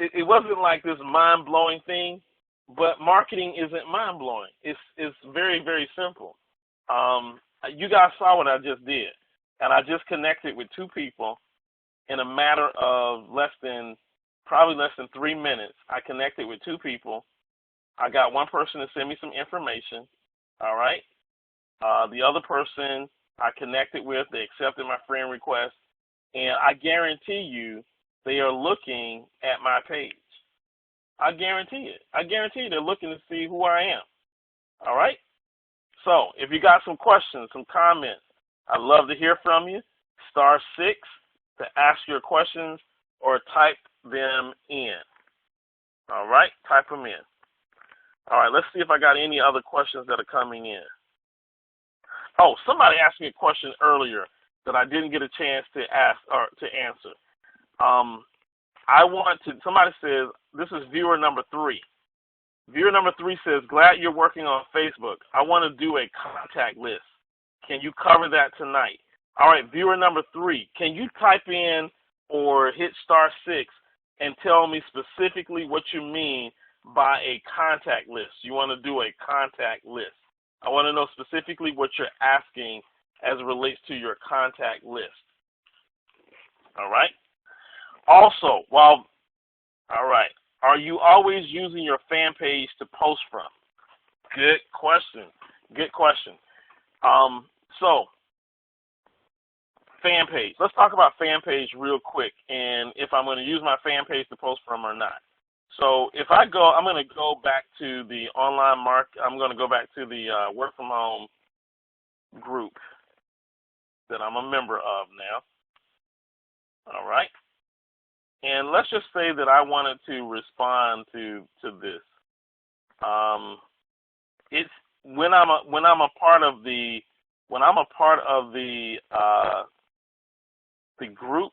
it wasn't like this mind-blowing thing, but marketing isn't mind-blowing. It's very, very simple. You guys saw what I just did. And I just connected with 2 people in a matter of probably less than 3 minutes. I connected with 2 people. I got one person to send me some information. All right. The other person I connected with, they accepted my friend request, and I guarantee you they are looking at my page. I guarantee it. I guarantee you they're looking to see who I am. All right? So if you got some questions, some comments, I'd love to hear from you. *6 to ask your questions or type them in. All right? Type them in. All right, let's see if I got any other questions that are coming in. Oh, somebody asked me a question earlier that I didn't get a chance to ask or to answer. Somebody says, this is viewer number 3. Viewer number 3 says, glad you're working on Facebook. I want to do a contact list. Can you cover that tonight? All right, viewer number 3, can you type in or hit *6 and tell me specifically what you mean by a contact list? You want to do a contact list. I want to know specifically what you're asking as it relates to your contact list. All right? Also, are you always using your fan page to post from? Good question. Good question. So, fan page. Let's talk about fan page real quick and if I'm going to use my fan page to post from or not. So if I'm going to go back to the I'm going to go back to the work from home group that I'm a member of now. All right. And let's just say that I wanted to respond to this. It's when I'm a part of the group,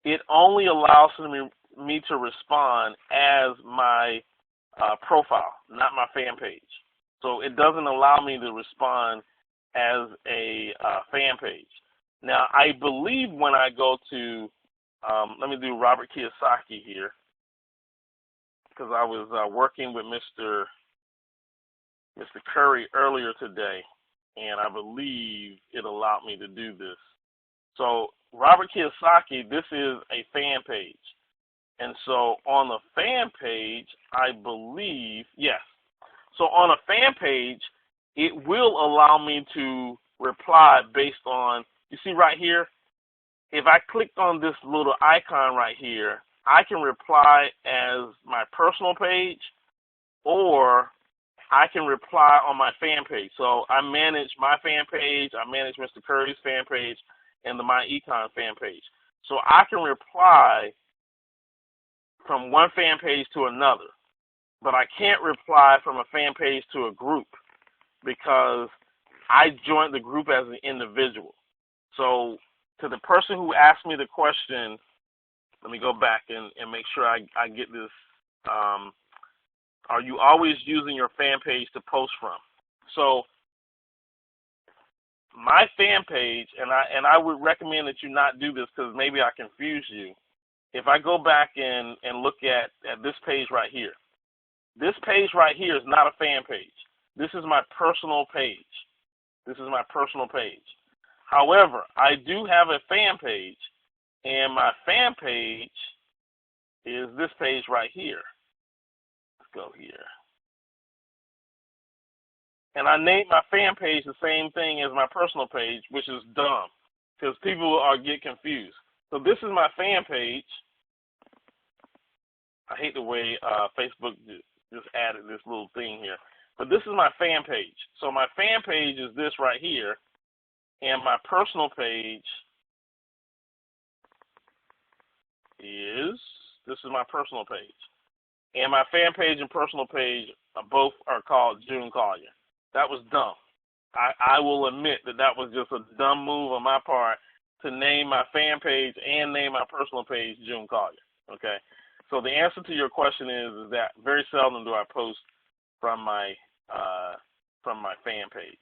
it only allows me to respond as my profile, not my fan page. So it doesn't allow me to respond as a fan page. Now, I believe when I go to, let me do Robert Kiyosaki here, because I was working with Mr. Curry earlier today, and I believe it allowed me to do this. So Robert Kiyosaki, this is a fan page. And so on the fan page, I believe, yes. So on a fan page, it will allow me to reply based on, you see right here, if I clicked on this little icon right here, I can reply as my personal page or I can reply on my fan page. So I manage my fan page, I manage Mr. Curry's fan page, and the myEcon fan page. So I can reply from one fan page to another, but I can't reply from a fan page to a group because I joined the group as an individual. So to the person who asked me the question, let me go back and make sure I get this. Are you always using your fan page to post from? So my fan page, and I would recommend that you not do this because maybe I confuse you. If I go back and look at this page right here, this page right here is not a fan page. This is my personal page. This is my personal page. However, I do have a fan page, and my fan page is this page right here. Let's go here. And I named my fan page the same thing as my personal page, which is dumb, because people get confused. So this is my fan page. I hate the way Facebook just added this little thing here. But this is my fan page. So my fan page is this right here. And my personal page this is my personal page. And my fan page and personal page both are called June Collier. That was dumb. I will admit that was just a dumb move on my part to name my fan page and name my personal page June Collier. Okay? So the answer to your question is that very seldom do I post from my fan page.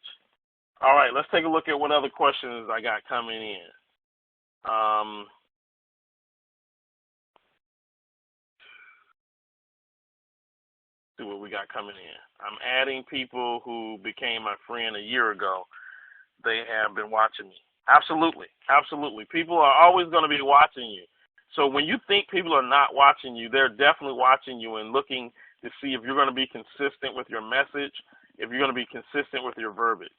All right, let's take a look at what other questions I got coming in. See what we got coming in. I'm adding people who became my friend a year ago. They have been watching me. Absolutely. Absolutely. People are always going to be watching you. So when you think people are not watching you, they're definitely watching you and looking to see if you're going to be consistent with your message, if you're going to be consistent with your verbiage.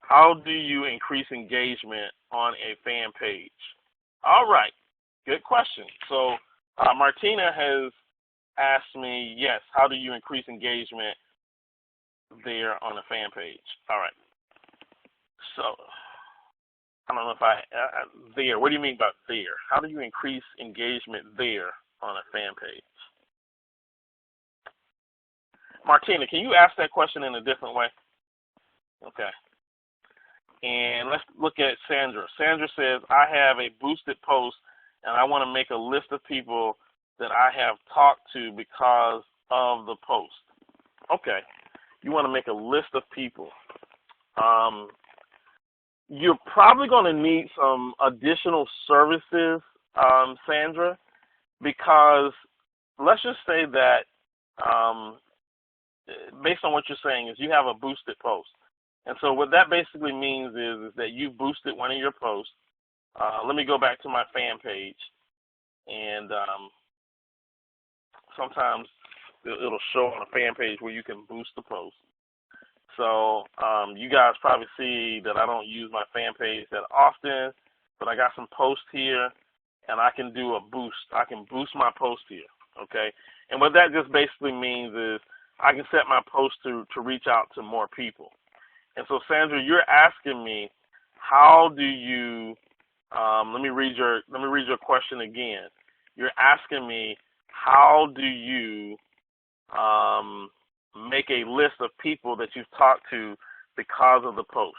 How do you increase engagement on a fan page? All right. Good question. So Martina has asked me, yes, how do you increase engagement there on a fan page? All right. So I don't know if there. What do you mean by there? How do you increase engagement there on a fan page? Martina, can you ask that question in a different way? Okay. And let's look at Sandra. Sandra says, I have a boosted post and I want to make a list of people that I have talked to because of the post. Okay. You want to make a list of people. You're probably going to need some additional services, Sandra, because let's just say that based on what you're saying is you have a boosted post. And so what that basically means is that you boosted one of your posts. Let me go back to my fan page. And sometimes it'll show on a fan page where you can boost the post. So you guys probably see that I don't use my fan page that often, but I got some posts here, and I can do a boost. I can boost my post here, okay? And what that just basically means is I can set my post to reach out to more people. And so, Sandra, you're asking me, how do you? Let me read your question again. You're asking me, how do you make a list of people that you've talked to because of the post?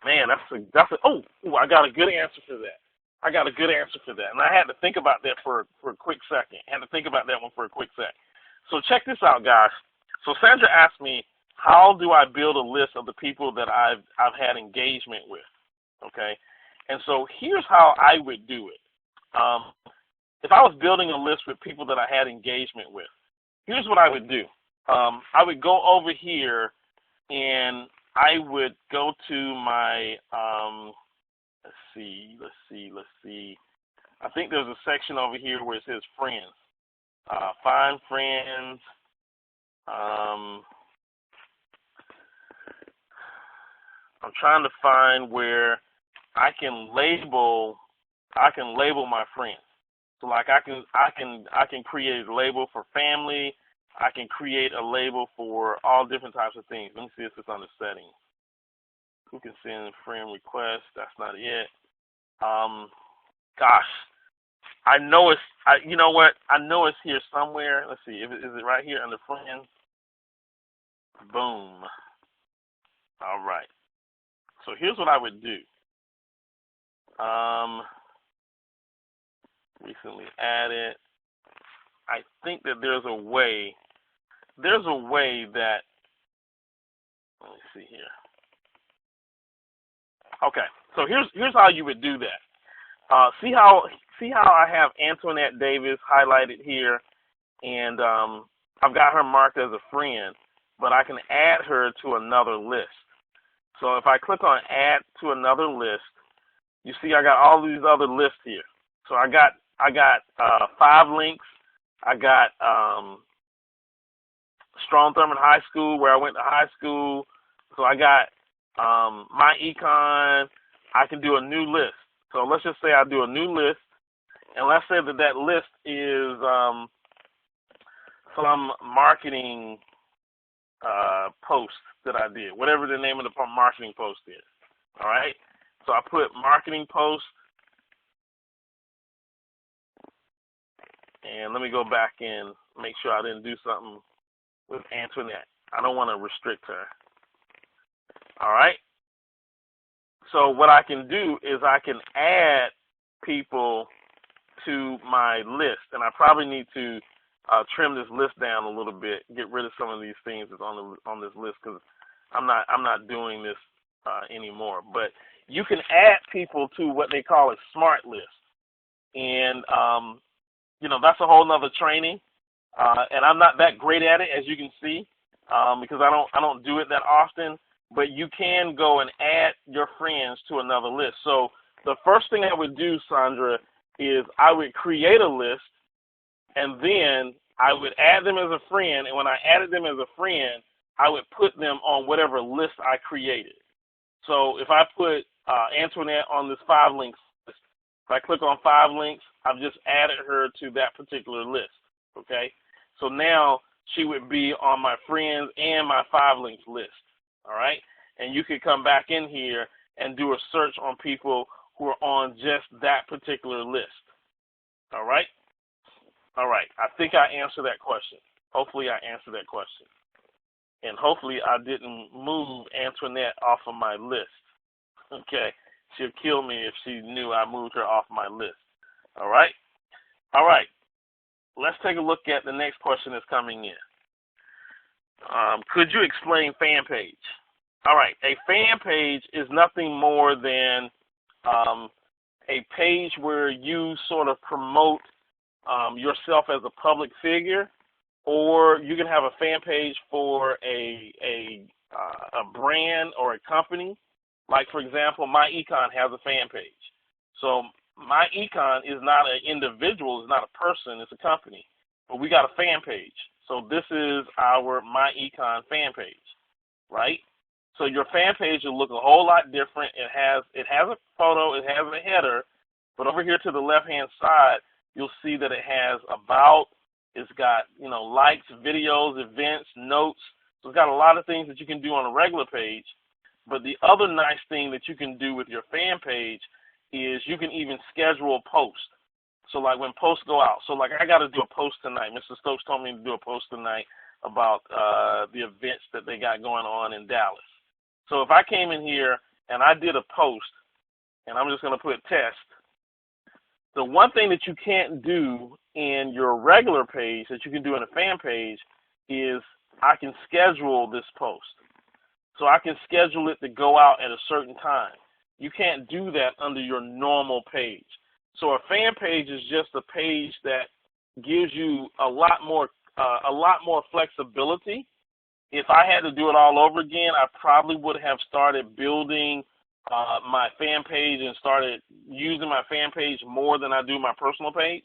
Man, I got a good answer for that. And I had to think about that for a quick second. So check this out, guys. So Sandra asked me, how do I build a list of the people that I've had engagement with? Okay, and so here's how I would do it. If I was building a list with people that I had engagement with, here's what I would do. I would go over here and I would go to my, let's see. I think there's a section over here where it says friends. Find friends. I'm trying to find where I can label my friends. So like I can create a label for family. I can create a label for all different types of things. Let me see if it's on the settings. Who can send friend requests? That's not it. Gosh, I know it's. You know what? I know it's here somewhere. Let's see. Is it right here under friends? Boom. All right. So here's what I would do. Recently added. I think that there's a way that, let me see here. Okay, so here's how you would do that. See how I have Antoinette Davis highlighted here, and I've got her marked as a friend, but I can add her to another list. So if I click on add to another list, you see I got all these other lists here. So I got 5 links. I got Strong Thurman High School, where I went to high school. So I got myEcon. I can do a new list. So let's just say I do a new list, and let's say that list is some marketing post that I did, whatever the name of the marketing post is. All right. So I put marketing post, and let me go back and make sure I didn't do something with Antoinette. I don't want to restrict her. All right. So what I can do is I can add people to my list, and I probably need to trim this list down a little bit, get rid of some of these things that's on this list, because I'm not doing this anymore. But you can add people to what they call a smart list, and that's a whole nother training, and I'm not that great at it, as you can see, because I don't do it that often. but you can go and add your friends to another list. So the first thing I would do, Sandra, is I would create a list, and then I would add them as a friend, and when I added them as a friend, I would put them on whatever list I created. So if I put Antoinette on this 5 links list, if I click on 5 links, I've just added her to that particular list, okay? So now she would be on my friends and my 5 links list, all right? And you could come back in here and do a search on people who are on just that particular list, all right? All right, I think I answered that question. Hopefully I answered that question. And hopefully I didn't move Antoinette off of my list. Okay, she'll kill me if she knew I moved her off my list. All right? All right, let's take a look at the next question that's coming in. Could you explain fan page? All right, a fan page is nothing more than a page where you sort of promote yourself as a public figure, or you can have a fan page for a brand or a company. Like, for example, myEcon has a fan page. So myEcon is not an individual, it's not a person, it's a company. But we got a fan page. So this is our myEcon fan page, right? So your fan page will look a whole lot different. It has a photo, it has a header, but over here to the left-hand side, you'll see that it has about, it's got, likes, videos, events, notes. So it's got a lot of things that you can do on a regular page. But the other nice thing that you can do with your fan page is you can even schedule a post. So like when posts go out, so like I got to do a post tonight. Mr. Stokes told me to do a post tonight about the events that they got going on in Dallas. So if I came in here and I did a post, and I'm just going to put test, the one thing that you can't do in your regular page that you can do in a fan page is I can schedule this post. So I can schedule it to go out at a certain time. You can't do that under your normal page. So a fan page is just a page that gives you a lot more flexibility. If I had to do it all over again, I probably would have started building my fan page and started using my fan page more than I do my personal page.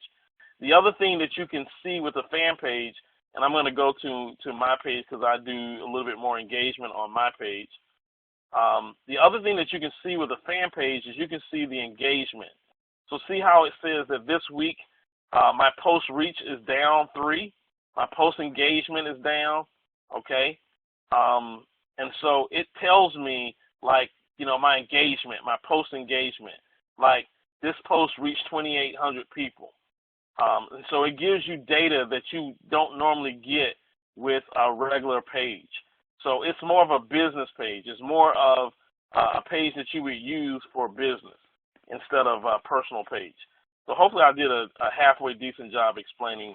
The other thing that you can see with a fan page, and I'm going to go to my page because I do a little bit more engagement on my page. The other thing that you can see with a fan page is you can see the engagement. So see how it says that this week my post reach is down 3, my post engagement is down, okay? And so it tells me, like, my engagement, my post engagement, like this post reached 2,800 people. And so it gives you data that you don't normally get with a regular page. So it's more of a business page. It's more of a page that you would use for business instead of a personal page. So hopefully I did a halfway decent job explaining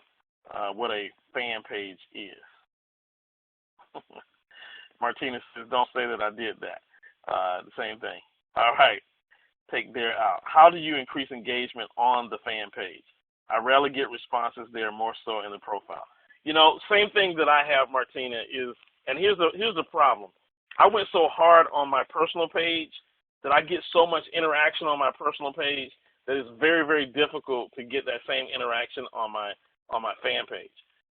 what a fan page is. Martinez says, don't say that I did that. The same thing. All right. Take there out. How do you increase engagement on the fan page? I rarely get responses there, more so in the profile. Same thing that I have, Martina, is, and here's the problem. I went so hard on my personal page that I get so much interaction on my personal page that it's very, very difficult to get that same interaction on my fan page.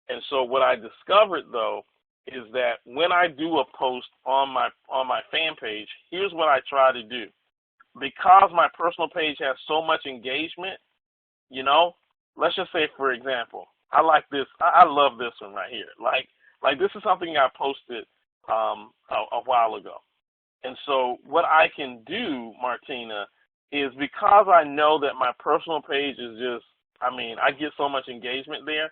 And so what I discovered, though, is that when I do a post on my fan page, here's what I try to do. Because my personal page has so much engagement, let's just say, for example, I like this. I love this one right here. Like this is something I posted a while ago. And so what I can do, Martina, is because I know that my personal page is just, I get so much engagement there,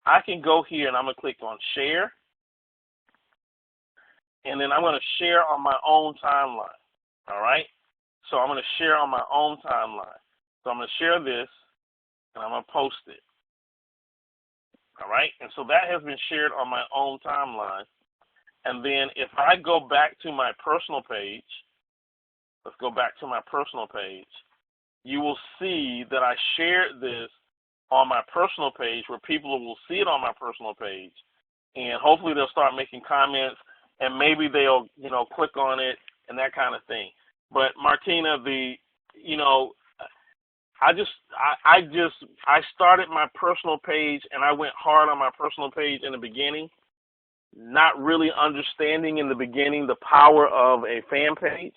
I can go here and I'm going to click on share. And then I'm going to share on my own timeline. All right? So I'm going to share on my own timeline. So I'm going to share this, and I'm going to post it. All right? And so that has been shared on my own timeline. And then if I go back to my personal page, let's go back to my personal page, you will see that I shared this on my personal page where people will see it on my personal page. And hopefully they'll start making comments and maybe they'll, click on it and that kind of thing. But Martina, I started my personal page and I went hard on my personal page in the beginning, not really understanding in the beginning the power of a fan page.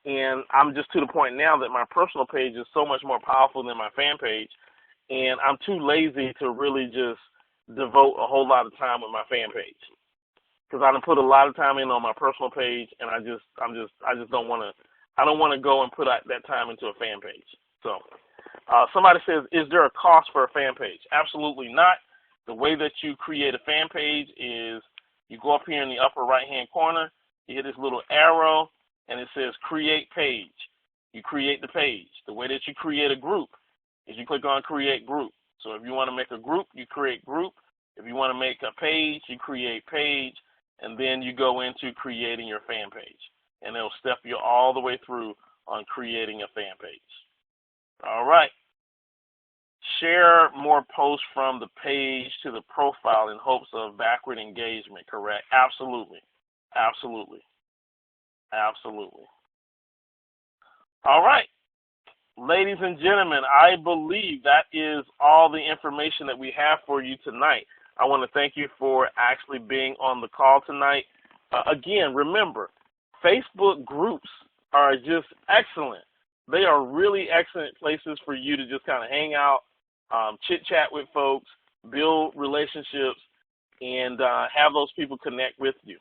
And I'm just to the point now that my personal page is so much more powerful than my fan page, and I'm too lazy to really just devote a whole lot of time with my fan page, because I done put a lot of time in on my personal page, and I just don't want to. I don't want to go and put that time into a fan page. So, somebody says, is there a cost for a fan page? Absolutely not. The way that you create a fan page is you go up here in the upper right-hand corner, you hit this little arrow, and it says create page. You create the page. The way that you create a group is you click on create group. So if you want to make a group, you create group. If you want to make a page, you create page, and then you go into creating your fan page. And it'll step you all the way through on creating a fan page. All right. Share more posts from the page to the profile in hopes of backward engagement, correct? Absolutely. Absolutely. Absolutely. All right. Ladies and gentlemen, I believe that is all the information that we have for you tonight. I want to thank you for actually being on the call tonight. Again, remember, Facebook groups are just excellent. They are really excellent places for you to just kind of hang out, chit-chat with folks, build relationships, and have those people connect with you.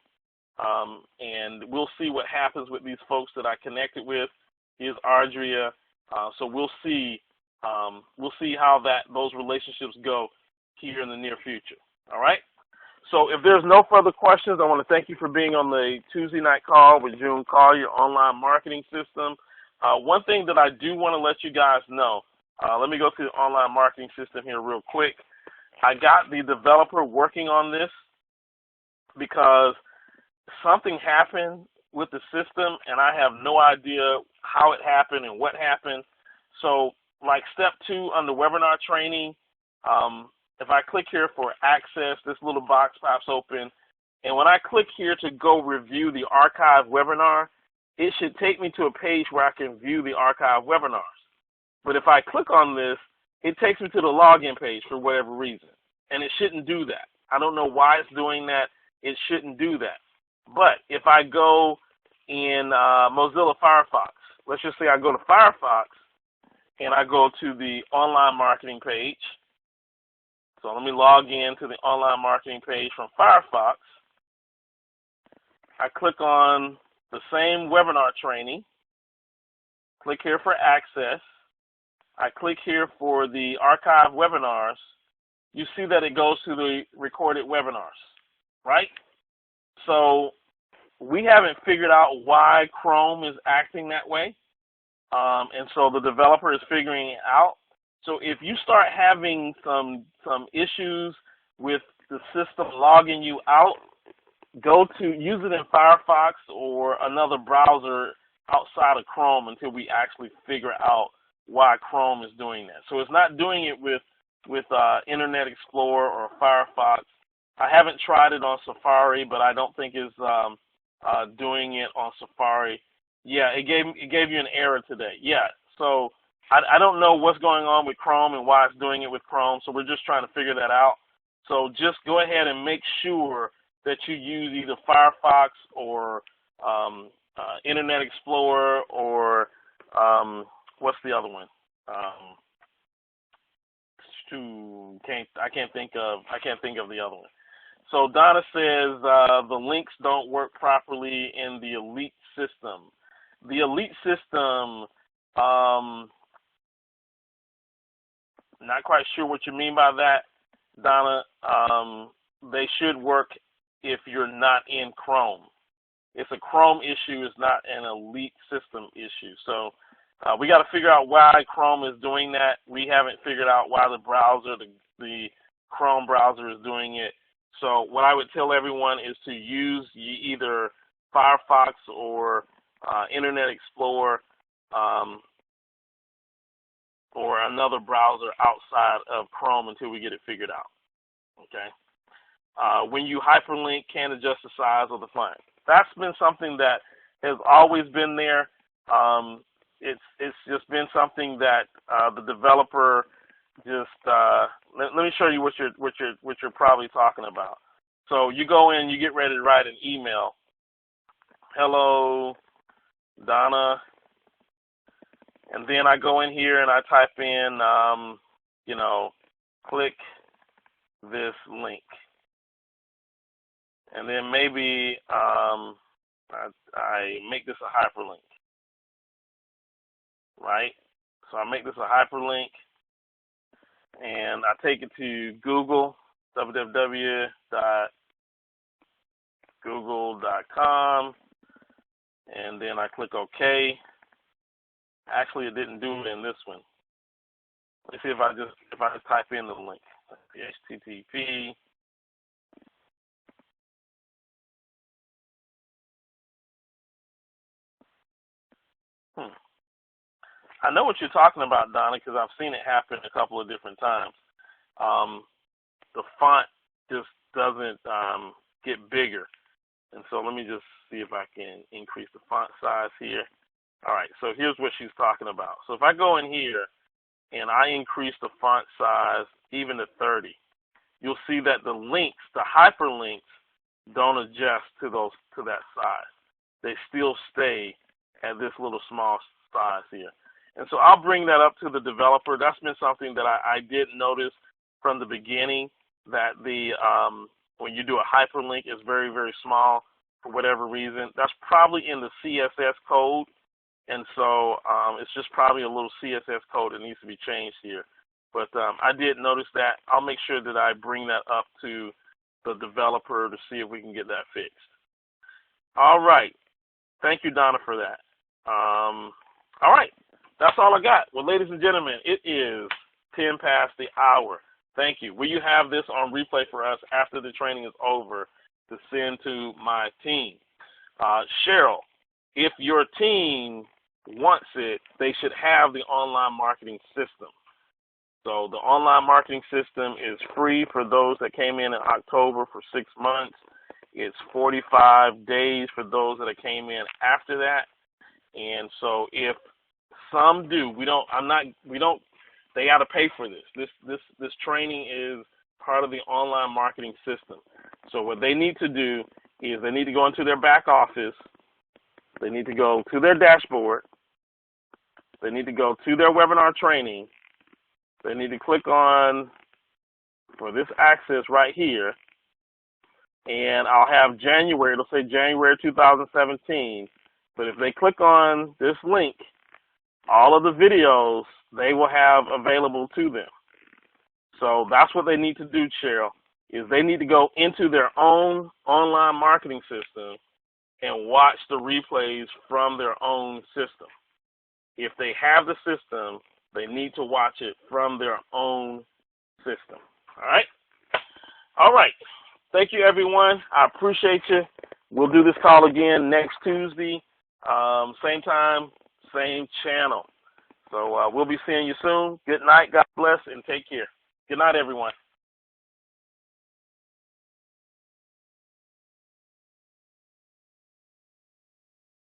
And we'll see what happens with these folks that I connected with. Here's Ardria. So we'll see how those relationships go here in the near future. All right. So if there's no further questions, I want to thank you for being on the Tuesday night call with June Call, your online marketing system. One thing that I do want to let you guys know, let me go to the online marketing system here real quick. I got the developer working on this because something happened with the system, and I have no idea how it happened and what happened. So, like step 2 under webinar training, if I click here for access, this little box pops open. And when I click here to go review the archive webinar, it should take me to a page where I can view the archive webinars. But if I click on this, it takes me to the login page for whatever reason. And it shouldn't do that. I don't know why it's doing that. It shouldn't do that. But if I go in Mozilla Firefox, let's just say I go to Firefox and I go to the online marketing page. So let me log in to the online marketing page from Firefox. I click on the same webinar training. Click here for access. I click here for the archive webinars. You see that it goes to the recorded webinars, right? So we haven't figured out why Chrome is acting that way. And so the developer is figuring it out. So if you start having some issues with the system logging you out, use it in Firefox or another browser outside of Chrome until we actually figure out why Chrome is doing that. So it's not doing it with Internet Explorer or Firefox. I haven't tried it on Safari, but I don't think it's doing it on Safari. Yeah, it gave you an error today. Yeah, so I don't know what's going on with Chrome and why it's doing it with Chrome, so we're just trying to figure that out. So just go ahead and make sure that you use either Firefox or Internet Explorer or what's the other one? I can't think of the other one. So Donna says the links don't work properly in the Elite system. The Elite system, not quite sure what you mean by that, Donna. They should work if you're not in Chrome. It's a Chrome issue. It's not an Elite system issue. So we got to figure out why Chrome is doing that. We haven't figured out why the browser, the Chrome browser, is doing it. So what I would tell everyone is to use either Firefox or Internet Explorer or another browser outside of Chrome until we get it figured out. Okay. when you hyperlink, can adjust the size of the font. That's been something that has always been there. It's just been something that the developer just let me show you what you're probably talking about. So you go in, you get ready to write an email. Hello, Donna, and then I go in here and I type in, click this link, and then maybe I make this a hyperlink, right? So I make this a hyperlink, and I take it to Google, www.google.com, and then I click OK. Actually, it didn't do it in this one. Let's see if I just type in the link, HTTP. I know what you're talking about, Donna, because I've seen it happen a couple of different times. The font just doesn't get bigger. And so let me just see if I can increase the font size here. All right, so here's what she's talking about. So if I go in here and I increase the font size even to 30, you'll see that the links, the hyperlinks, don't adjust to that size. They still stay at this little small size here. And so I'll bring that up to the developer. That's been something that I did notice from the beginning, that the when you do a hyperlink, it's very, very small for whatever reason. That's probably in the CSS code. And so it's just probably a little CSS code that needs to be changed here. But I did notice that. I'll make sure that I bring that up to the developer to see if we can get that fixed. All right. Thank you, Donna, for that. All right. That's all I got. Well, ladies and gentlemen, it is 10 past the hour. Thank you. Will you have this on replay for us after the training is over to send to my team? Cheryl, if your team wants it, they should have the online marketing system. So the online marketing system is free for those that came in October for 6 months. It's 45 days for those that came in after that. And so if some do, they got to pay for this. This training is part of the online marketing system. So what they need to do is they need to go into their back office. They need to go to their dashboard. They need to go to their webinar training. They need to click on for this access right here. And I'll have January, it'll say January 2017. But if they click on this link, all of the videos they will have available to them. So that's what they need to do, Cheryl, is they need to go into their own online marketing system and watch the replays from their own system. If they have the system, they need to watch it from their own system. All right? All right. Thank you, everyone. I appreciate you. We'll do this call again next Tuesday, same time, same channel. So we'll be seeing you soon. Good night. God bless, and take care. Good night, everyone.